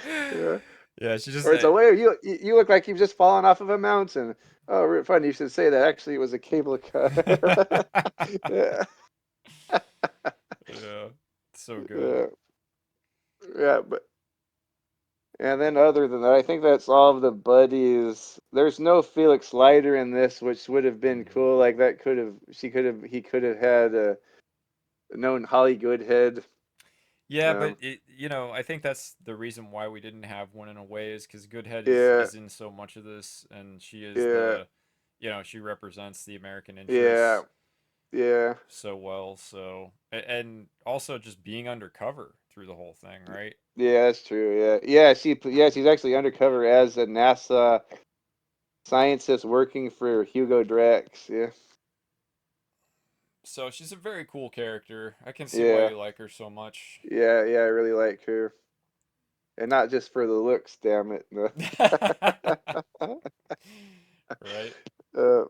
yeah. Yeah, she just Or it's a way you look like you've just fallen off of a mountain. Oh, funny you should say that. Actually, it was a cable car. Yeah, yeah. So good. yeah, yeah. But and then other than that, I think that's all of the buddies. There's no Felix Leiter in this, which would have been Mhm. cool. Like that he could have had known Holly Goodhead. Yeah, but Um, I think that's the reason why we didn't have one in a way is because Goodhead yeah, is in so much of this, and she is yeah, she represents the American yeah, interests yeah, so well. So, and also just being undercover through the whole thing, right? yeah. That's true. Yeah, yeah. She's actually undercover as a NASA scientist working for Hugo Drax. Yeah, So she's a very cool character. I can see why yeah, you like her so much. yeah, yeah. I really like her, and not just for the looks. Damn it. No. Right? uh,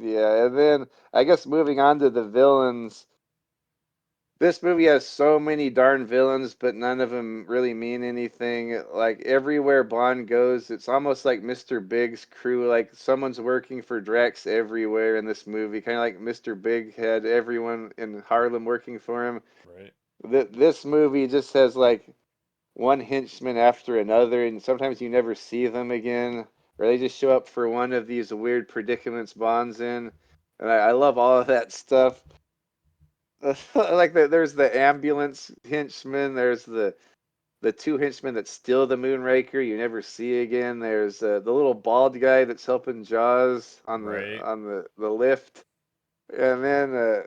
yeah, and then I guess moving on to the villains. This movie has so many darn villains, but none of them really mean anything. Like everywhere Bond goes, it's almost like Mr. Big's crew. Like someone's working for Drax everywhere in this movie. Kind of like Mr. Big had everyone in Harlem working for him. Right. This movie just has like one henchman after another, and sometimes you never see them again, or they just show up for one of these weird predicaments Bond's in. And I love all of that stuff. Like there's the ambulance henchman. There's the two henchmen that steal the Moonraker. You never see again. There's the little bald guy that's helping Jaws on Right. the lift, and then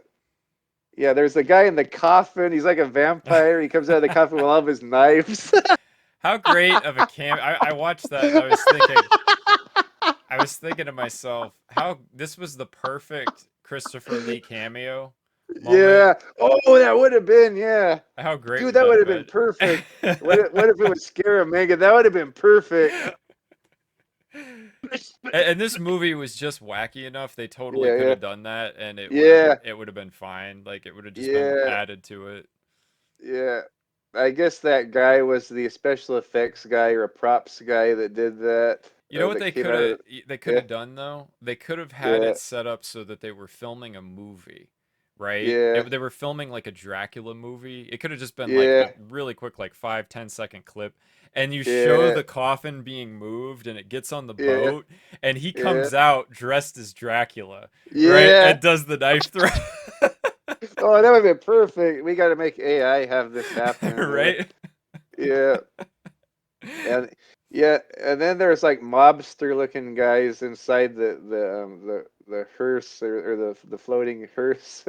Yeah, there's a guy in the coffin. He's like a vampire. He comes out of the coffin with all of his knives. How great of a I watched that and I was thinking to myself, how this was the perfect Christopher Lee cameo moment. Yeah. Oh, that would have been, yeah. How great Dude, would that that would have have been been? perfect. What if it was Scaramanga? That would have been perfect. And this movie was just wacky enough. They totally Yeah, could yeah. have done that, and Yeah. it would have been fine. Like it would have just been Yeah. added to it. Yeah. I guess that guy was the special effects guy or a props guy that did that. You know what That came out of they could yeah, have done though? They could have had yeah, it set up so that they were filming a movie, right? yeah, They were filming like a Dracula movie. It could have just been like a yeah, really quick, like 5-10 second clip, and you show yeah, the coffin being moved, and it gets on the yeah, boat, and he yeah, comes out dressed as Dracula, right? yeah. And does the knife throw, Oh, that would have been perfect. We got to make AI have this happen. Yeah, right? yeah, and yeah, and then there's like mobster looking guys inside the hearse or the floating hearse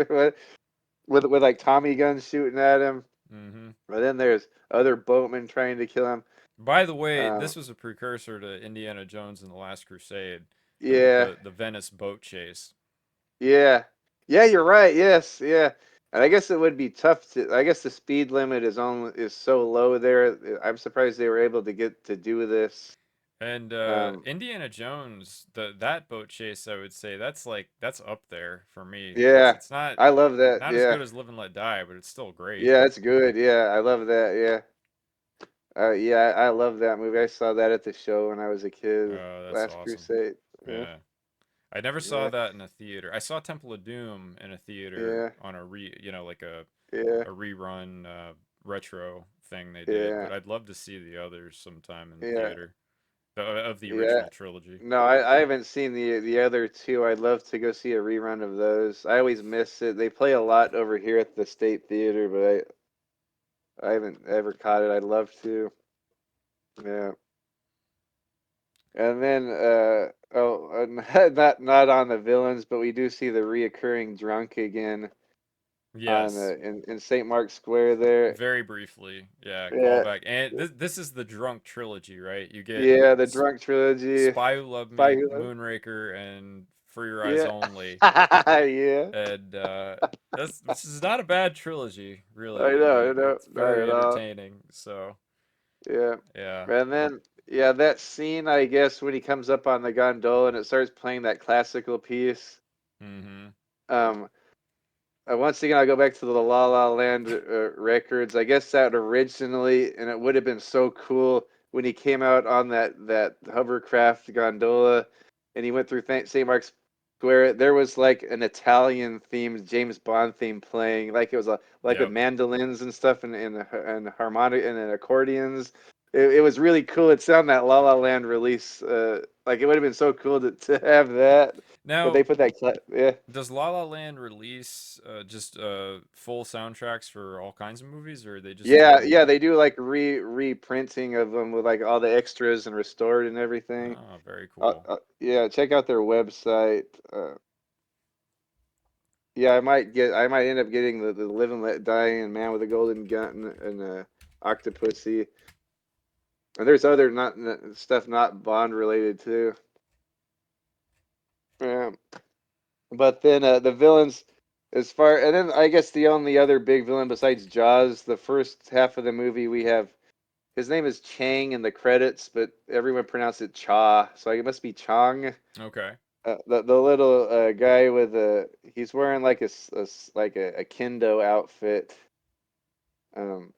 with like Tommy guns shooting at him. hmm And then there's other boatmen trying to kill him. By the way, Um, this was a precursor to Indiana Jones and the Last Crusade, yeah, the Venice boat chase. yeah, yeah. You're right. Yes, yeah. And I guess it would be tough to. I guess the speed limit is so low there. I'm surprised they were able to get to do this. And Um, Indiana Jones, the that boat chase, I would say that's up there for me. yeah, It's not I love that. not as Yeah, good as Live and Let Die, but it's still great. yeah, it's good. Yeah, I love that. Yeah, yeah, I love that movie. I saw that at the show when I was a kid. Oh, that's Last awesome. Crusade. Yeah, Yeah. I never saw yeah, that in a theater. I saw Temple of Doom in a theater yeah, on a like yeah, a rerun retro thing they did, yeah, but I'd love to see the others sometime in the yeah, theater. Of the yeah. original trilogy. No, I haven't seen the other two. I'd love to go see a rerun of those. I always miss it. They play a lot over here at the State Theater, but I haven't ever caught it. I'd love to. Yeah. And then not on the villains, but we do see the reoccurring drunk again on Yes. in St. Mark's Square there. Very briefly, yeah, Yeah. callback. And this is the drunk trilogy, right? You get Yeah, the drunk trilogy. Spy Who Loved Spy Me, Who Loved- Moonraker, and For Your Eyes Yeah. Only. Yeah. And this is not a bad trilogy, I really. know, I know. It's Not very at all. entertaining. So Yeah. yeah. And then, yeah, that scene, I guess, when he comes up on the gondola and it starts playing that classical piece. Mm-hmm. Um, Once again, I'll go back to the La La Land records. I guess that originally, and it would have been so cool when he came out on that hovercraft gondola, and he went through St. Mark's Square. There was like an Italian themed James Bond theme playing, like it was like with Yep. mandolins and stuff, and harmonic and accordions. It was really cool. It's on that La La Land release. Like it would have been so cool to have that, but they Now, put that. Yeah. does La La Land release just full soundtracks for all kinds of movies, or are they just Yeah, doing? yeah, they do like reprinting of them with like all the extras and restored and everything. Oh, very cool. Yeah, check out their website. Yeah, I might end up getting the Live and Let Die and Man with a Golden Gun and Octopussy. And there's other not stuff not Bond related too. Yeah, but then the villains, and then I guess the only other big villain besides Jaws, the first half of the movie we have. His name is Chang in the credits, but everyone pronounced it Cha, so it must be Chong. Okay. The little guy with he's wearing like a kendo outfit. Um,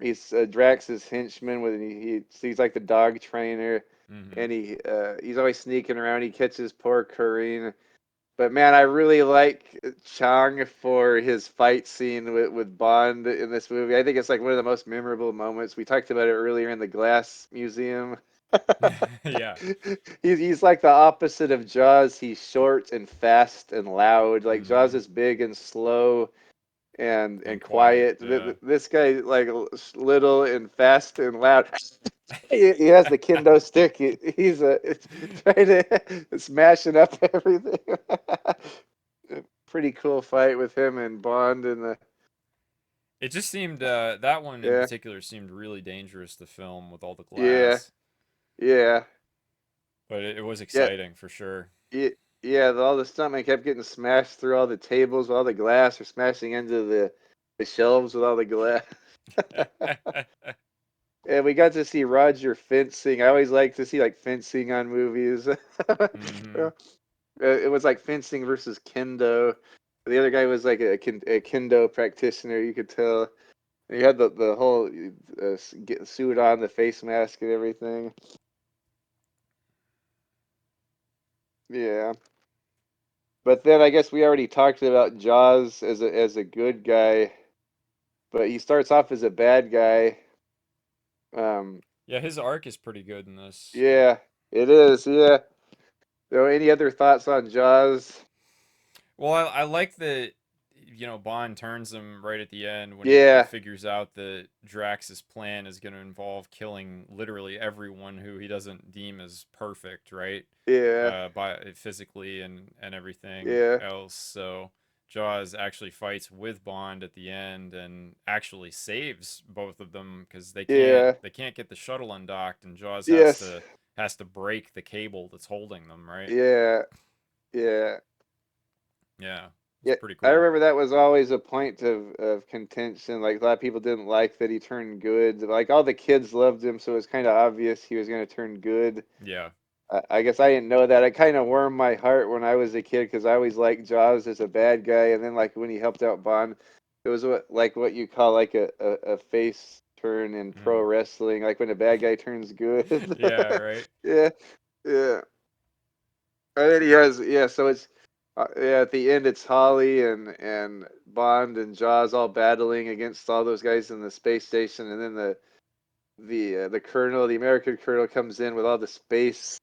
he's Drax's henchman with he's like the dog trainer, Mm-hmm. and he's always sneaking around. He catches poor Karine. But man, I really like Chong for his fight scene with Bond in this movie. I think it's like one of the most memorable moments. We talked about it earlier in the Glass Museum. Yeah. He's like the opposite of Jaws. He's short and fast and loud. Like Jaws Mm-hmm. is big and slow and And quiet. quiet. Yeah. This guy like little and fast and loud. He has the kendo stick. He's trying to smashing up everything. pretty cool fight with him and Bond and the It just seemed that one in yeah particular seemed really dangerous to film with all the yeah glass, yeah but it was yeah exciting for sure. yeah yeah. All the stuntmen kept getting smashed through all the tables with all the glass, or smashing into the shelves with all the glass. And we got to see Roger fencing. I always like to see like fencing on movies. hmm It was like fencing versus kendo. The other guy was like a kendo practitioner. You could tell. And he had the whole suit on, the face mask and everything. Yeah. But then I guess we already talked about Jaws as a good guy, but he starts off as a bad guy. Um, Yeah, his arc is pretty good in this. yeah, it is. Yeah. So, any other thoughts on Jaws? Well, I like that, Bond turns him right at the end when he Yeah, figures out that Drax's plan is going to involve killing literally everyone who he doesn't deem as perfect, right? yeah, By physically and everything yeah, else. So Jaws actually fights with Bond at the end and actually saves both of them because yeah. they can't get the shuttle undocked, and Jaws Yes, has to break the cable that's holding them, right? yeah, yeah. Yeah, it's Yeah, pretty I cool. remember that was always a point of contention. Like a lot of people didn't like that he turned good. Like all the kids loved him, so it was kind of obvious he was going to turn good. Yeah. I guess I didn't know that. It kind of warmed my heart when I was a kid because I always liked Jaws as a bad guy, and then like when he helped out Bond, it was what you call like a face turn in pro Mm. wrestling, like when a bad guy turns good. Yeah, right. Yeah, yeah. And then he has yeah, so it's yeah, at the end it's Holly and Bond and Jaws all battling against all those guys in the space station, and then the colonel, the American colonel, comes in with all the space.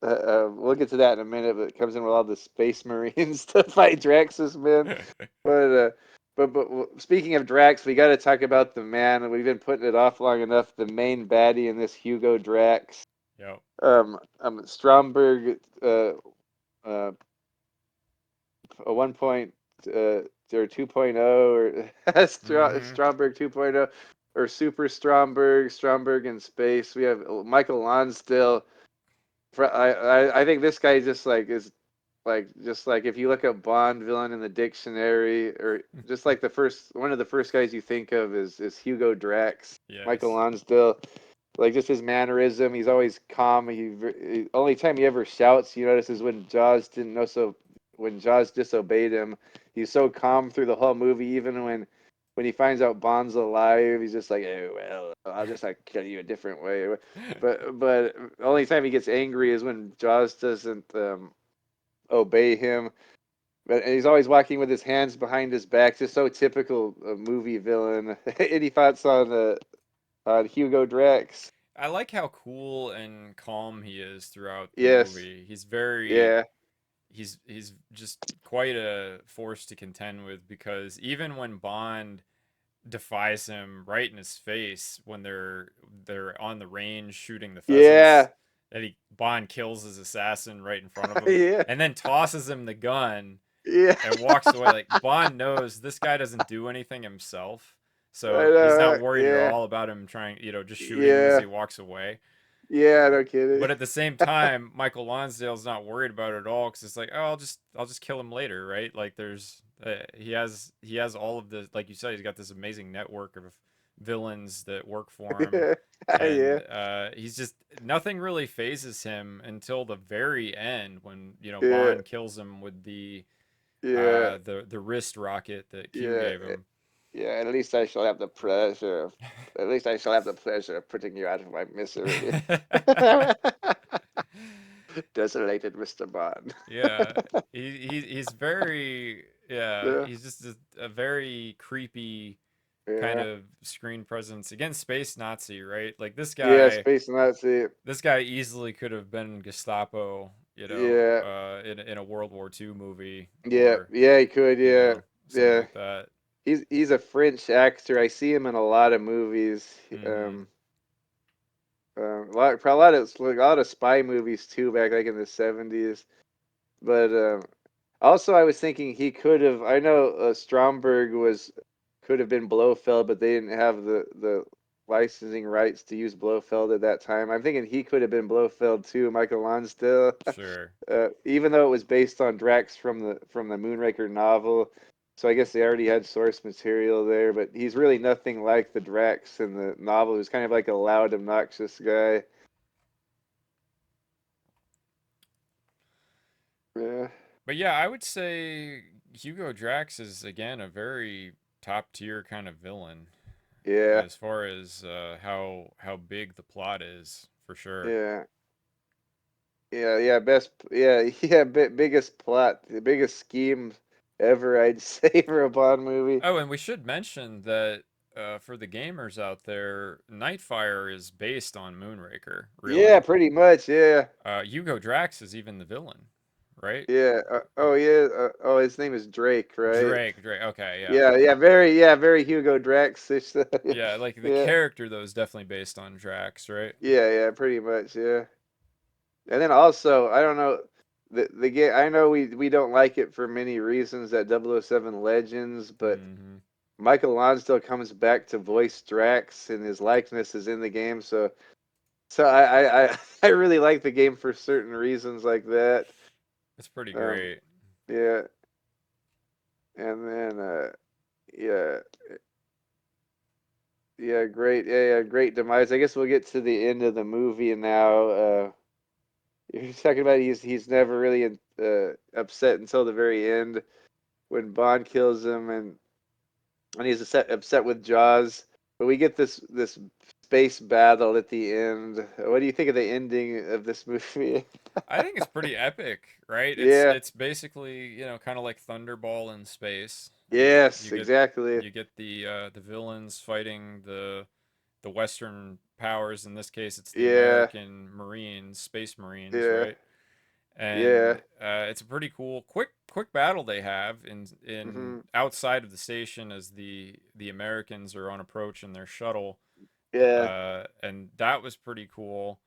We'll get to that in a minute, but it comes in with all the space marines to fight Drax's men. But speaking of Drax, we got to talk about the man, and we've been putting it off long enough. The main baddie in this Hugo Drax, Yep. Stromberg, uh, a 1. Or 2.0 or Mhm. Stromberg 2.0 or Super Stromberg in space. We have Michael Lonsdale. I think this guy just like is like just like if you look up Bond villain in the dictionary, or just like the first one of the first guys you think of is Hugo Drax, Michael Yes. Lonsdale. Like just his mannerism, he's always calm. Only time he ever shouts, you notice, is when Jaws didn't know so. When Jaws disobeyed him, he's so calm through the whole movie. Even when he finds out Bond's alive, he's just like, "Oh well, I'll just like kill you a different way." But the only time he gets angry is when Jaws doesn't obey him. But he's always walking with his hands behind his back, just so typical movie villain. Any thoughts on Hugo Drax? I like how cool and calm he is throughout the Yes. movie. He's very Yeah. he's just quite a force to contend with because even when Bond defies him right in his face when they're on the range shooting the pheasants, Yeah. that he Bond kills his assassin right in front of him Yeah. and then tosses him the gun Yeah. and walks away. Like Bond knows this guy doesn't do anything himself, I so he's know. not worried at Yeah. all about him trying, just shooting him as Yeah. he walks away. Yeah. No kidding. But at the same time, Michael Lonsdale's not worried about it at all because it's like, oh, I'll just kill him later, right? Like there's he has all of the, like you said, he's got this amazing network of villains that work for him, Yeah. and Yeah. he's just nothing really phases him until the very end when Yeah. Bond kills him with Yeah. the wrist rocket that Q Yeah. gave him. Yeah. At least I shall have the pleasure of. At least I shall have the pleasure of putting you out of my misery. Desolated Mr. Bond. Yeah, he's very, yeah, Yeah. he's just a very creepy kind Yeah. of screen presence. Again, space Nazi, right? Like Yeah. Space Nazi. this guy easily could have been Gestapo, Yeah. in a World War II movie, Yeah. or Yeah. He could. Yeah. something Yeah. like that. He's a French actor. I see him in a lot of movies. Hmm A lot of spy movies too, back like in the 70s. But Also, I was thinking he could have. I know Stromberg was could have been Blofeld, but they didn't have the licensing rights to use Blofeld at that time. I'm thinking he could have been Blofeld too, Michael Lonsdale. Sure. Even though it was based on Drax from the Moonraker novel, so I guess they already had source material there. But he's really nothing like the Drax in the novel. He was kind of like a loud, obnoxious guy. Yeah, But yeah, I would say Hugo Drax is again a very top tier kind of villain yeah, as far as how big the plot is for sure. yeah. Yeah, best, yeah, yeah, biggest plot, the biggest scheme ever, I'd say, for a Bond movie. Oh, and we should mention that for the gamers out there, Nightfire is based on Moonraker, Yeah, really. pretty much, yeah, Hugo Drax is even the villain, right? yeah. Oh, yeah. Oh, his name is Drake, right? Drake. Okay, yeah. Yeah, very Hugo Drax-ish. Yeah, like the Yeah, character though is definitely based on Drax, right? yeah, pretty much, yeah. And then also, I don't know, the game. I know we don't like it for many reasons. That 007 Legends, but Mhm. Michael Lonsdale comes back to voice Drax, and his likeness is in the game, so I really like the game for certain reasons like that. It's pretty Um, great. yeah, and then yeah, great demise. I guess we'll get to the end of the movie now. You're talking about he's never really upset until the very end when Bond kills him, and he's upset with Jaws. But we get this space battle at the end. What do you think of the ending of this movie? I think it's pretty epic, right? It's Yeah. it's basically, kind of like Thunderball in space. Yes, exactly. You get the villains fighting the Western powers. In this case, it's the Yeah, American Marines, Space Marines, yeah, right? And yeah. it's a pretty cool, quick battle they have in Hmm. outside of the station as the Americans are on approach in their shuttle, Yeah, and that was pretty cool.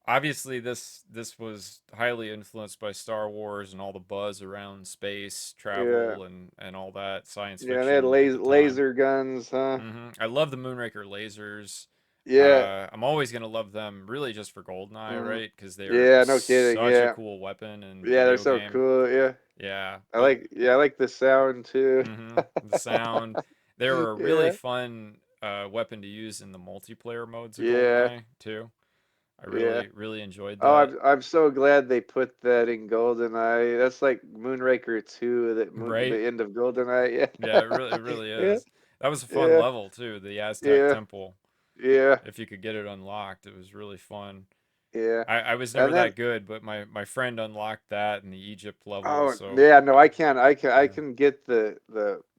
Obviously, this was highly influenced by Star Wars and all the buzz around space yeah, travel and all that science yeah. They had fiction at the time. laser guns, huh? I love the Moonraker lasers. Yeah. I'm always gonna love them, really, just for Goldeneye, Hmm. right? Because they're Yeah, no kidding. such a Yeah, cool weapon in the yeah. They're video so game. cool. Yeah, Yeah, I but like. Yeah, I like the sound too. the sound. They were a really Yeah, fun weapon to use in the multiplayer modes of yeah, Goldeneye too. I yeah. really enjoyed Oh, that. I'm so glad they put that in GoldenEye. That's like Moonraker 2, Right? the end of GoldenEye. Yeah, Yeah, it really yeah, is. That was a fun yeah, level too, the Aztec yeah, Temple. yeah, If you could get it unlocked, it was really fun. yeah. I was never And then that good, but my friend unlocked that in the Egypt level, oh so yeah, no, I can't. I yeah. can get the.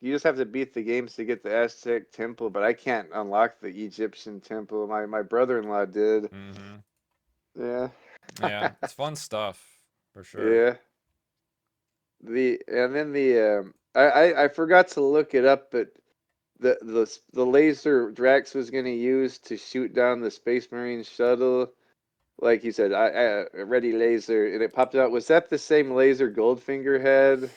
You just have to beat the games to get the Aztec temple, but I can't unlock the Egyptian temple. My brother-in-law did. Mhm. Yeah, Yeah, it's fun stuff for sure. yeah. And then I forgot to look it up, but the laser Drax was gonna use to shoot down the Space Marine shuttle, like you said, I ready laser, and it popped out. Was that the same laser Goldfinger had?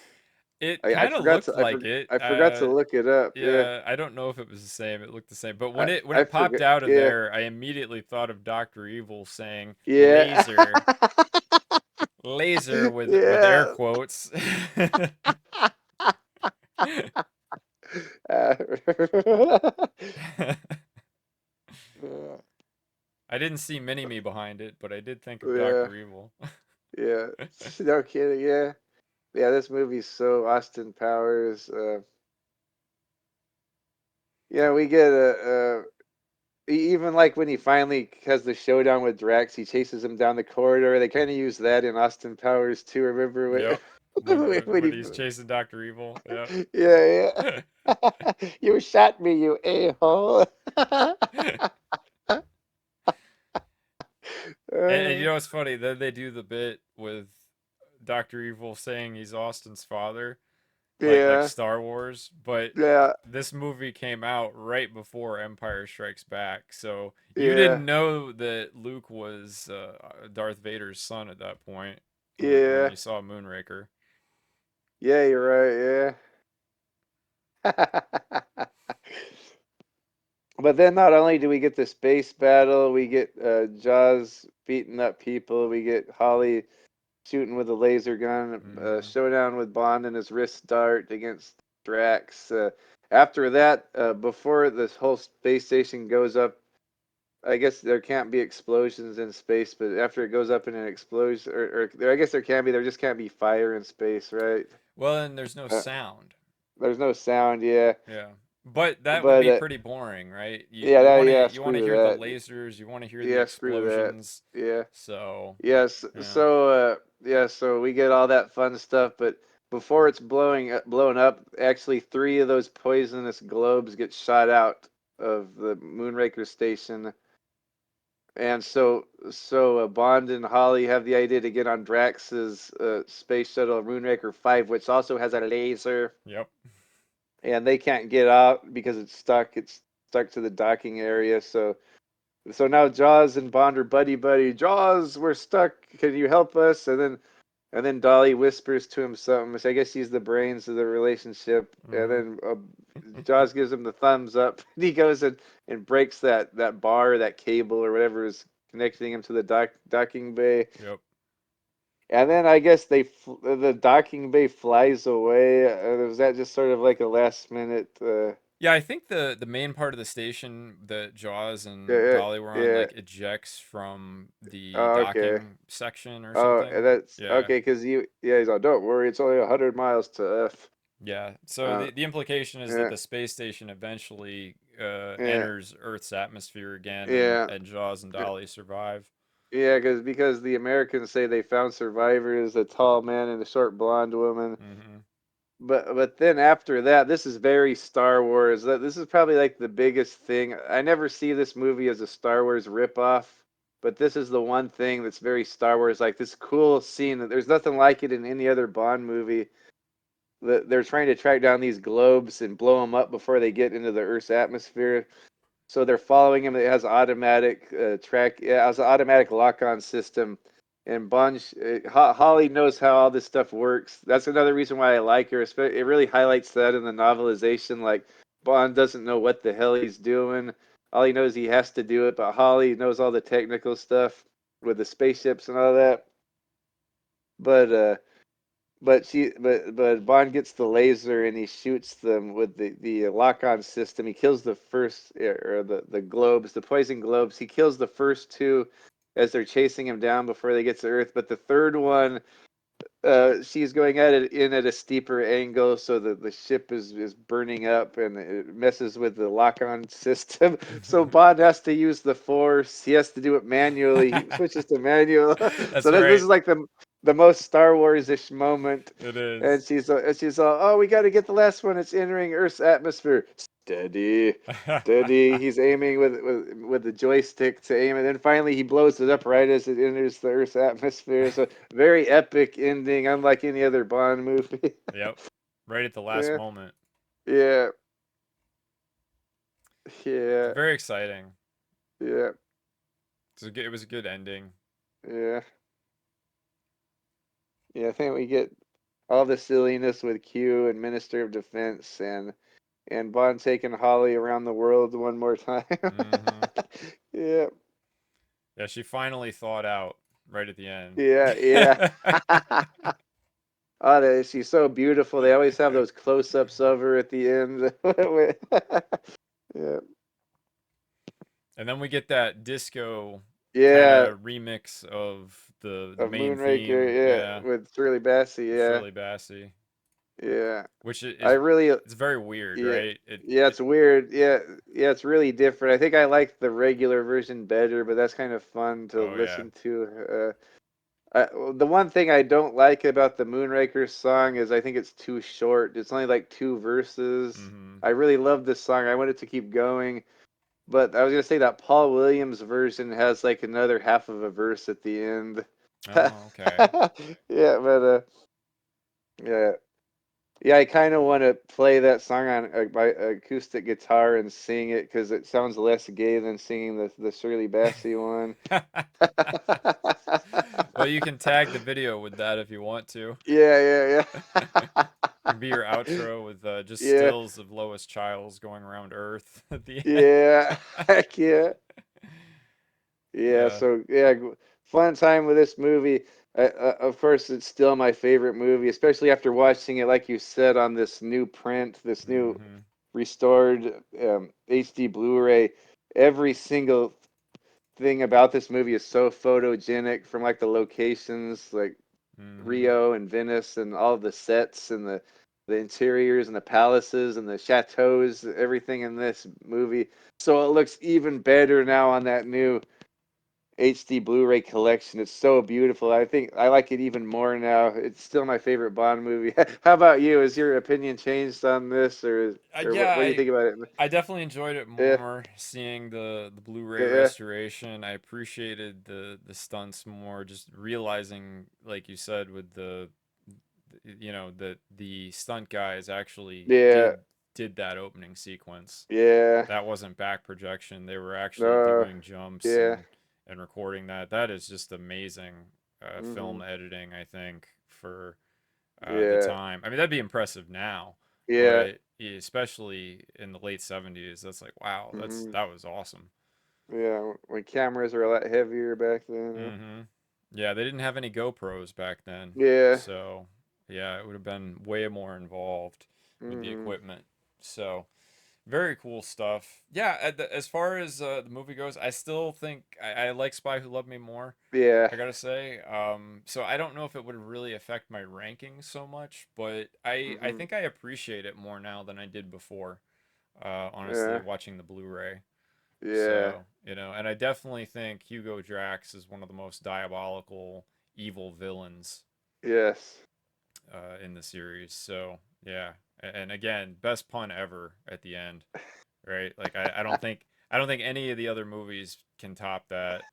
It I kind of forgot looked to like it. I forgot to look it up. Yeah, Yeah, I don't know if it was the same. It looked the same, but I when I it popped forget. out of Yeah, there, I immediately thought of Doctor Evil saying yeah, "laser, laser" with air yeah. quotes. Uh, I didn't see Mini Me behind it, but I did think of yeah, Doctor Evil. yeah. No kidding. Yeah, yeah. This movie's so Austin Powers. Yeah, we get even like when he finally has the showdown with Drax, he chases him down the corridor. They kind of use that in Austin Powers too. Remember Yep. when When he? he's chasing Doctor Evil. Yeah. Yeah, yeah. You shot me, you a-hole. And you know what's funny? Then they do the bit with Doctor Evil saying he's Austin's father, like yeah, Star Wars, but yeah, this movie came out right before Empire Strikes Back, so you yeah, didn't know that Luke was Darth Vader's son at that point when yeah. you saw Moonraker. Yeah, you're right. Yeah. But then not only do we get the space battle, we get Jaws beating up people. We get Holly shooting with a laser gun. Hmm. Showdown with Bond and his wrist dart against Drax. After that, before this whole space station goes up, I guess there can't be explosions in space, but after it goes up in an explosion, or I guess there can be. There just can't be fire in space, right? Well, and there's no Uh, sound. there's no sound, yeah. Yeah. But that would But be pretty boring, right? You yeah, you want to yeah, you want to screw hear the that. lasers, you want to hear the Yeah, screw that. explosions. Yeah. So, Yes. yeah. So we get all that fun stuff, but before it's blown up, actually three of those poisonous globes get shot out of the Moonraker station. And Bond and Holly have the idea to get on Drax's space shuttle Moonraker 5, which also has a laser, Yep. and they can't get out because it's stuck. It's stuck to the docking area. So now Jaws and Bond are buddy buddy. Jaws, we're stuck. Can you help us? And then Dolly whispers to him something, which I guess she's the brains of the relationship. And Hmm. then Jaws gives him the thumbs up. And he goes and breaks that bar, that cable or whatever is connecting him to the docking bay. Yep. And then I guess the docking bay flies away. Was that just sort of like a last minute? Yeah, I think the main part of the station that Jaws and Yeah, Dolly were on yeah. like ejects from the Oh, okay. docking section or Oh, something. that's Yeah. okay. Cause yeah, he's like, don't worry, it's only 100 miles to F. Yeah. So Uh, the implication is that yeah, the space station eventually yeah, enters Earth's atmosphere again, and yeah. Jaws and Dolly survive. Yeah, because the Americans say they found survivors, a tall man and a short blonde woman. Hmm. But then after that, this is very Star Wars. This is probably like the biggest thing. I never see this movie as a Star Wars ripoff, but this is the one thing that's very Star Wars. Like this cool scene that there's nothing like it in any other Bond movie. They're trying to track down these globes and blow them up before they get into the Earth's atmosphere. So they're following him. It has automatic it has an automatic lock-on system. And Holly knows how all this stuff works. That's another reason why I like her. It really highlights that in the novelization. Like Bond doesn't know what the hell he's doing. All he knows he has to do it, but Holly knows all the technical stuff with the spaceships and all that. But but Bond gets the laser and he shoots them with the lock-on system. He kills the first or the globes, the poison globes. He kills the first two as they're chasing him down before they get to Earth. But the third one, she's going at it in at a steeper angle, so the ship is burning up and it messes with the lock-on system. So Bond has to use the force. He has to do it manually. He switches to manual. That's So this right. is like the most Star Wars-ish moment. It And is. she's all, oh, we got to get the last one. It's entering Earth's atmosphere. Steady, steady. He's aiming with the joystick to aim, and then finally he blows it up right as it enters the Earth's atmosphere. So very epic ending, unlike any other Bond movie. Yep. Right at the last Yeah, moment. yeah, It's yeah, very exciting. yeah, It was a good ending. yeah, yeah. I think we get all the silliness with Q and Minister of Defense and Bond taking Holly around the world one more time. Hmm. Yeah, Yeah, she finally thawed out right at the end. yeah, yeah. Oh, she's so beautiful. They always have those close-ups of her at the end. Yeah, And then we get that disco kind yeah, of remix of the of main Moonraker. theme. Yeah, Yeah, with Shirley Bassey. with Yeah, Shirley Bassey, yeah. which I really, it's very weird, yeah, right? yeah. It's weird. Yeah, yeah. It's really different. I think I like the regular version better, but that's kind of fun to Oh yeah. listen to. The one thing I don't like about the Moonraker song is I think it's too short. It's only like two verses. Hmm. I really love this song. I want it to keep going. But I was gonna say that Paul Williams version has like another half of a verse at the end. Oh, okay. Yeah, but yeah. Yeah, I kind of want to play that song on my acoustic guitar and sing it because it sounds less gay than singing the Shirley Bassey one. Well, you can tag the video with that if you want to. Yeah, yeah, Can be your outro with just yeah, stills of Lois Childs going around Earth at the end. yeah. Heck yeah. Yeah, Yeah. so yeah, fun time with this movie. Of course, it's still my favorite movie, especially after watching it, like you said, on this new print, this new Mhm. restored HD Blu-ray. Every single thing about this movie is so photogenic, from like the locations, like Mhm. Rio and Venice, and all the sets and the interiors and the palaces and the chateaus, everything in this movie. So it looks even better now on that new HD Blu-ray collection. It's so beautiful. I think I like it even more now. It's still my favorite Bond movie. How about you? Has your opinion changed on this, or Yeah, what do you think about it? I definitely enjoyed it Yeah, more seeing the Blu-ray yeah, restoration. I appreciated the stunts more, just realizing, like you said, with the stunt guys actually yeah, did that opening sequence. yeah. That wasn't back projection. They were actually Uh, doing jumps yeah. and recording that. That is just amazing Hmm. film editing, I think, for the Yeah, time. I mean, that'd be impressive now, yeah. but especially in the late '70s, that's like, wow, Hmm. that was awesome. Yeah. When cameras were a lot heavier back then. Hmm. Yeah, they didn't have any GoPros back then, Yeah. so yeah, it would have been way more involved with the Hmm. equipment. So very cool stuff. Yeah, as far as the movie goes, I still think I like Spy Who Loved Me more. Yeah. I gotta say. So I don't know if it would really affect my rankings so much, but I Hmm. think I appreciate it more now than I did before. Honestly, Yeah. watching the Blu-ray. Yeah. So and I definitely think Hugo Drax is one of the most diabolical, evil villains Yes. in the series. So yeah, and again, best pun ever at the end, right? Like I don't think any of the other movies can top that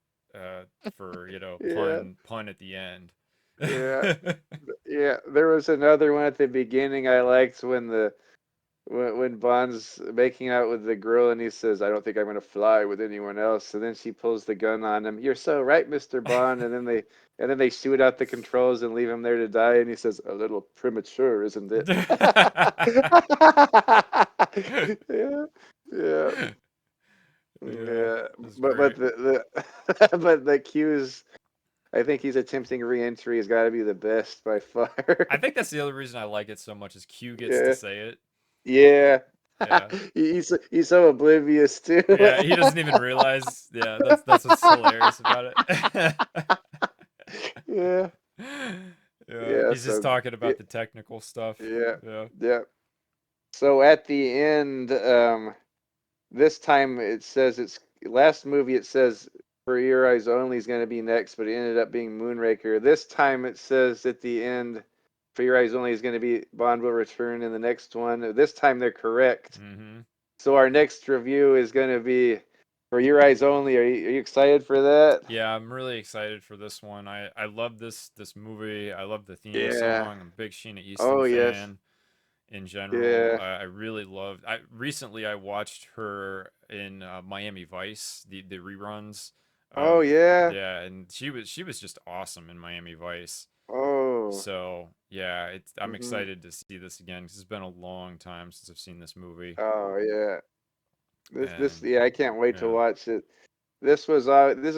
for Yeah. pun at the end. Yeah. Yeah. There was another one at the beginning I liked when when Bond's making out with the girl and he says, "I don't think I'm gonna fly with anyone else." And then she pulls the gun on him. "You're so right, Mr. Bond." And then they shoot out the controls and leave him there to die. And he says, "A little premature, isn't it?" Yeah, yeah, Yeah, yeah. that's But great. the but the cues. I think he's attempting re-entry has got to be the best by far. I think that's the other reason I like it so much is Q gets to Yeah. say it. Yeah. Yeah. He's so oblivious too. Yeah, he doesn't even realize. Yeah, that's what's hilarious about it. Yeah. Yeah, Yeah. he's just So talking yeah, about the technical stuff. yeah, Yeah. yeah. So at the end, this time it says it's last movie. It says For Your Eyes Only is going to be next, but it ended up being Moonraker. This time it says at the end, For Your Eyes Only is going to be Bond will return in the next one. This time they're correct. Mm-hmm. So our next review is going to be For Your Eyes Only. Are you excited for that? Yeah, I'm really excited for this one. I love this movie. I love the theme Yeah. song. I'm a big Sheena Easton Oh yes. fan in general. Yeah. I really loved. I recently I watched her in Miami Vice, the reruns Oh of yeah. yeah, and she was just awesome in Miami Vice. Oh. So yeah, I'm Hmm. excited to see this again because it's been a long time since I've seen this movie, Oh yeah. This and yeah, I can't wait to yeah. watch it. This is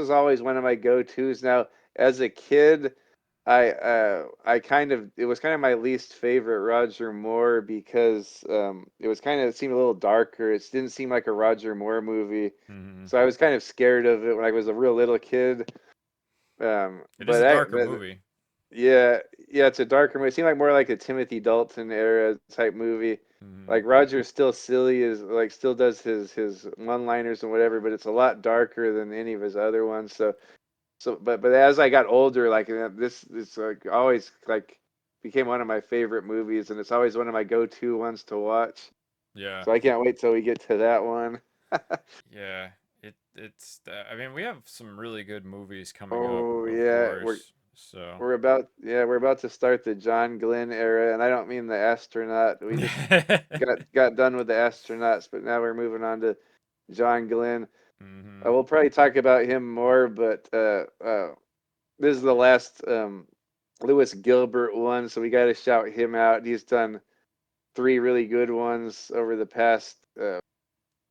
always one of my go-tos now. As a kid, I kind of it was kind of my least favorite Roger Moore because it was kind of it seemed a little darker. It didn't seem like a Roger Moore movie. Hmm. So I was kind of scared of it when I was a real little kid. It is a darker movie. Yeah, yeah, it's a darker movie. It seemed like more like a Timothy Dalton era type movie. Hmm. Like Roger's still silly, is like still does his one-liners and whatever, but it's a lot darker than any of his other ones. But as I got older, like this like always like became one of my favorite movies, and it's always one of my go-to ones to watch. Yeah. So I can't wait till we get to that one. Yeah, it's. I mean, we have some really good movies coming up, Oh of yeah, course. So we're about to start the John Glenn era, and I don't mean the astronaut. We just got done with the astronauts, but now we're moving on to John Glenn. We'll probably talk about him more, but this is the last Lewis Gilbert one, so we got to shout him out. He's done 3 really good ones over the past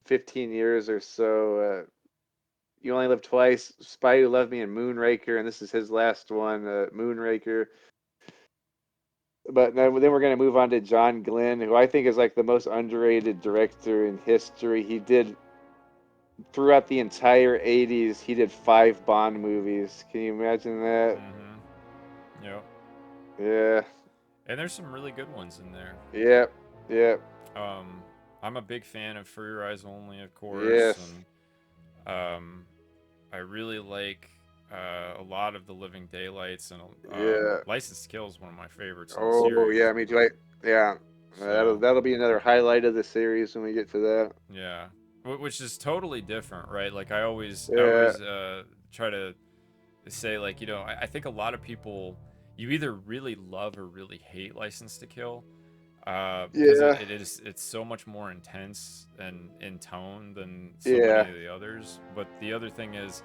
15 years or so. You Only Live Twice, Spy Who Loved Me, and Moonraker, and this is his last one, Moonraker. But then we're going to move on to John Glenn, who I think is like the most underrated director in history. He did, throughout the entire 80s, he did 5 Bond movies. Can you imagine that? Yep. Yeah. And there's some really good ones in there. Yep. Yep. I'm a big fan of For Your Eyes Only, of course. Yes. And I really like a lot of the Living Daylights, and Yeah. License to Kill is one of my favorites in the Oh, series. yeah, me too. Yeah. So, That'll be another highlight of the series when we get to that. yeah, which is totally different, right? Like I always Yeah. try to say, like, I think a lot of people, you either really love or really hate License to Kill, because Yeah. it's so much more intense and in tone than so Yeah. many of the others. But the other thing is,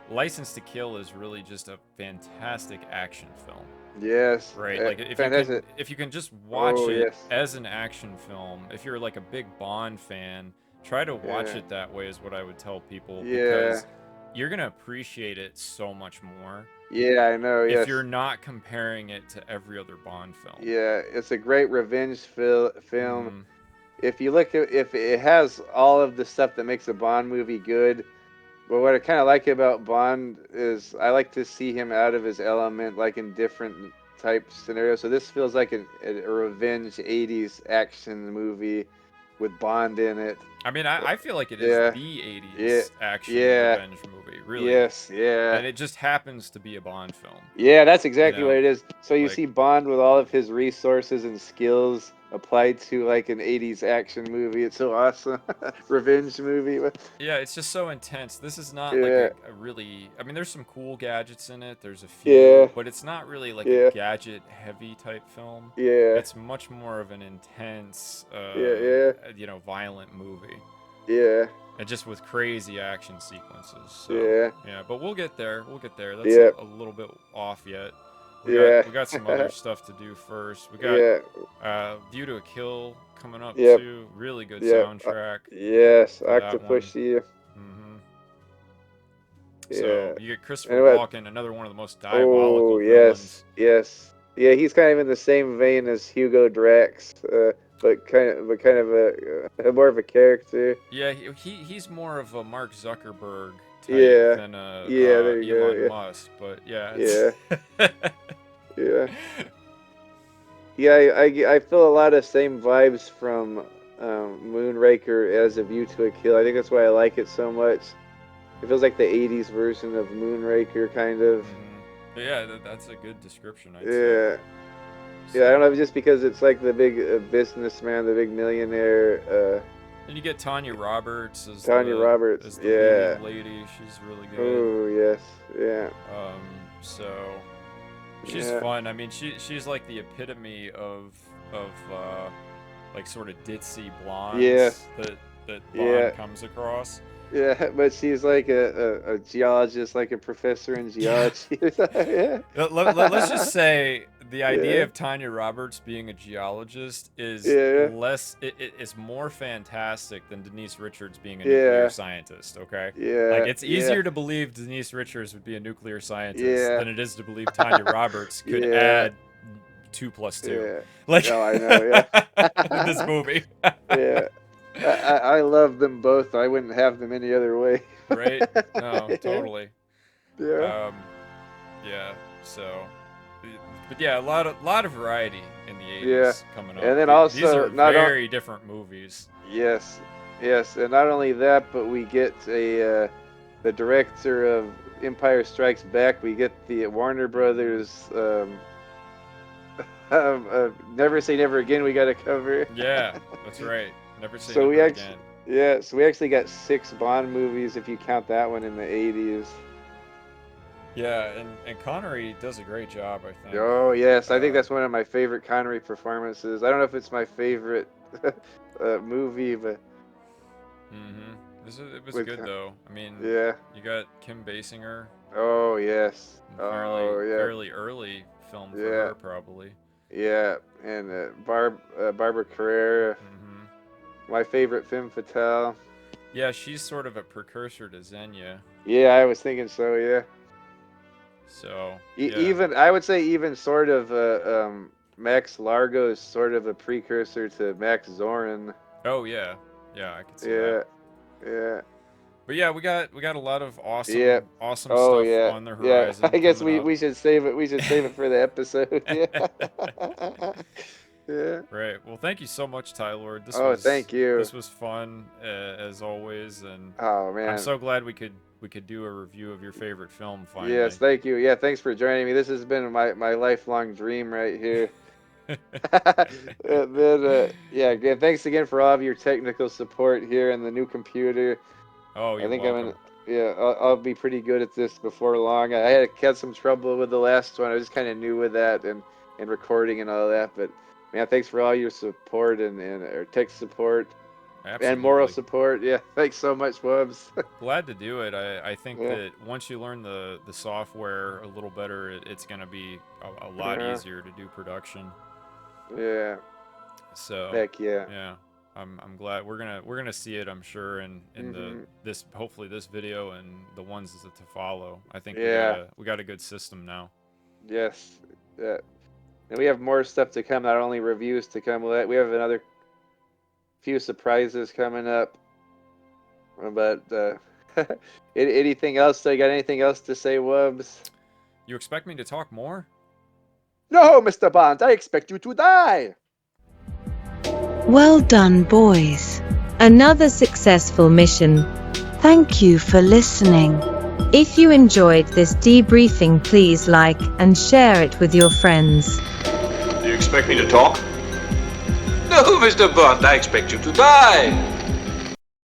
License to Kill is really just a fantastic action film. Yes. Right, like Fantastic. if you can just watch it Yes. as an action film, if you're like a big Bond fan, try to watch Yeah. it that way, is what I would tell people, Yeah. because you're gonna appreciate it so much more Yeah, I know. if Yes. you're not comparing it to every other Bond film. Yeah, it's a great revenge film. Mhm. If you look at, if it has all of the stuff that makes a Bond movie good, but what I kind of like about Bond is I like to see him out of his element, like in different type scenarios. So this feels like a revenge 80s action movie with Bond in it. I mean, I feel like it is Yeah, the yeah, 80s action yeah, revenge movie, really. yes, yeah. And it just happens to be a Bond film, Yeah, that's you exactly what know? it is. So you Like, see Bond with all of his resources and skills applied to like an 80s action movie. It's so awesome. Revenge movie. yeah, it's just so intense. This is not like Yeah, a really. I mean, there's some cool gadgets in it. There's a yeah, few, but it's not really like a yeah, gadget heavy type film. yeah, It's much more of an intense, yeah, yeah, violent movie, yeah, and just with crazy action sequences. So yeah, yeah, but we'll get there. We'll get there. That's yeah, a little bit off yet. yeah, We got some other stuff to do first. We got yeah, View to a Kill coming up yep, too. Really good yep. soundtrack Yes, for that one. Octopussy. hmm Yeah. So you get Christopher And what? Walken, another one of the most Oh, diabolical yes, villains. yes. Yeah, he's kind of in the same vein as Hugo Drax, but kind of more of a character. Yeah, he's more of a Mark Zuckerberg type Yeah, than a yeah. There you Elon go. Musk, but yeah, it's Yeah, yeah, yeah. I feel a lot of same vibes from Moonraker as A View to a Kill. I think that's why I like it so much. It feels like the '80s version of Moonraker, kind of. But yeah, that's a good description, I'd say. Yeah. Yeah, I don't So, know, just because it's like the big businessman, the big millionaire, and you get Tanya Roberts Tanya Roberts. as the Yeah. leading lady. She's really good. Oh, yes. Yeah. So she's Yeah. fun. I mean, she's like the epitome of like sort of ditzy Yeah. blondes that Yeah. Bond comes across. Yeah, but she's like a geologist, like a professor in geology. Yeah. Let's just say the idea Yeah. of Tanya Roberts being a geologist is Yeah. less. It is more fantastic than Denise Richards being a Yeah. nuclear scientist. Okay. Yeah. Like, it's Yeah. easier to believe Denise Richards would be a nuclear scientist Yeah. than it is to believe Tanya Roberts could Yeah. add 2 + 2. Yeah. Like, Oh, I know. Yeah. in this movie. Yeah. I love them both. I wouldn't have them any other way. Right? No, totally. Yeah. Yeah. So, but yeah, a lot of variety in the 80s Yeah. coming up. And then These also are not very different movies. Yes, yes, and not only that, but we get the director of Empire Strikes Back. We get the Warner Brothers. Never Say Never Again. We got to cover. Yeah, that's right. Never Say So we Never actually, Again. yeah, so we actually got 6 Bond movies if you count that one in the '80s. Yeah, and Connery does a great job, I think. Oh yes, I think that's one of my favorite Connery performances. I don't know if it's my favorite movie, but It was with good though. I mean, yeah. you got Kim Basinger. Oh yes. Fairly Oh yeah. fairly early film for Yeah. her, probably. Yeah, and Barbara Carrera, my favorite femme fatale. Yeah, she's sort of a precursor to Xenia. Yeah, I was thinking so. Yeah. So yeah. Even I would say even sort of Max Largo is sort of a precursor to Max Zorin. Oh yeah, yeah, I could see Yeah, that. yeah, But yeah, we got a lot of yeah. awesome Oh stuff yeah, on the yeah. horizon I guess coming up. we should save it. We should save it for the episode. Yeah. Yeah. Right. Well, thank you so much, Tylord. Thank you. This was fun as always, and Oh man. I'm so glad we could do a review of your favorite film finally. Yes, thank you. Yeah, thanks for joining me. This has been my lifelong dream right here. Yeah, again, thanks again for all of your technical support here and the new computer. Oh, you're welcome. I'll be pretty good at this before long. I had some trouble with the last one. I was just kind of new with that and recording and all that. But man, thanks for all your support and our tech support. Absolutely. And moral support. Yeah, thanks so much, Wubs. Glad to do it. I think that once you learn the software a little better, it's going to be a lot easier to do production. Yeah. So heck yeah. Yeah. I'm glad we're gonna see it, I'm sure, in this hopefully this video and the ones to follow. I think we got a good system now. Yes. Yeah. And we have more stuff to come, not only reviews to come. We have another few surprises coming up. But anything else? You got anything else to say, Wubs? You expect me to talk more? No, Mr. Bond, I expect you to die. Well done, boys. Another successful mission. Thank you for listening. If you enjoyed this debriefing, please like and share it with your friends. Do you expect me to talk? No, Mr. Bond, I expect you to die.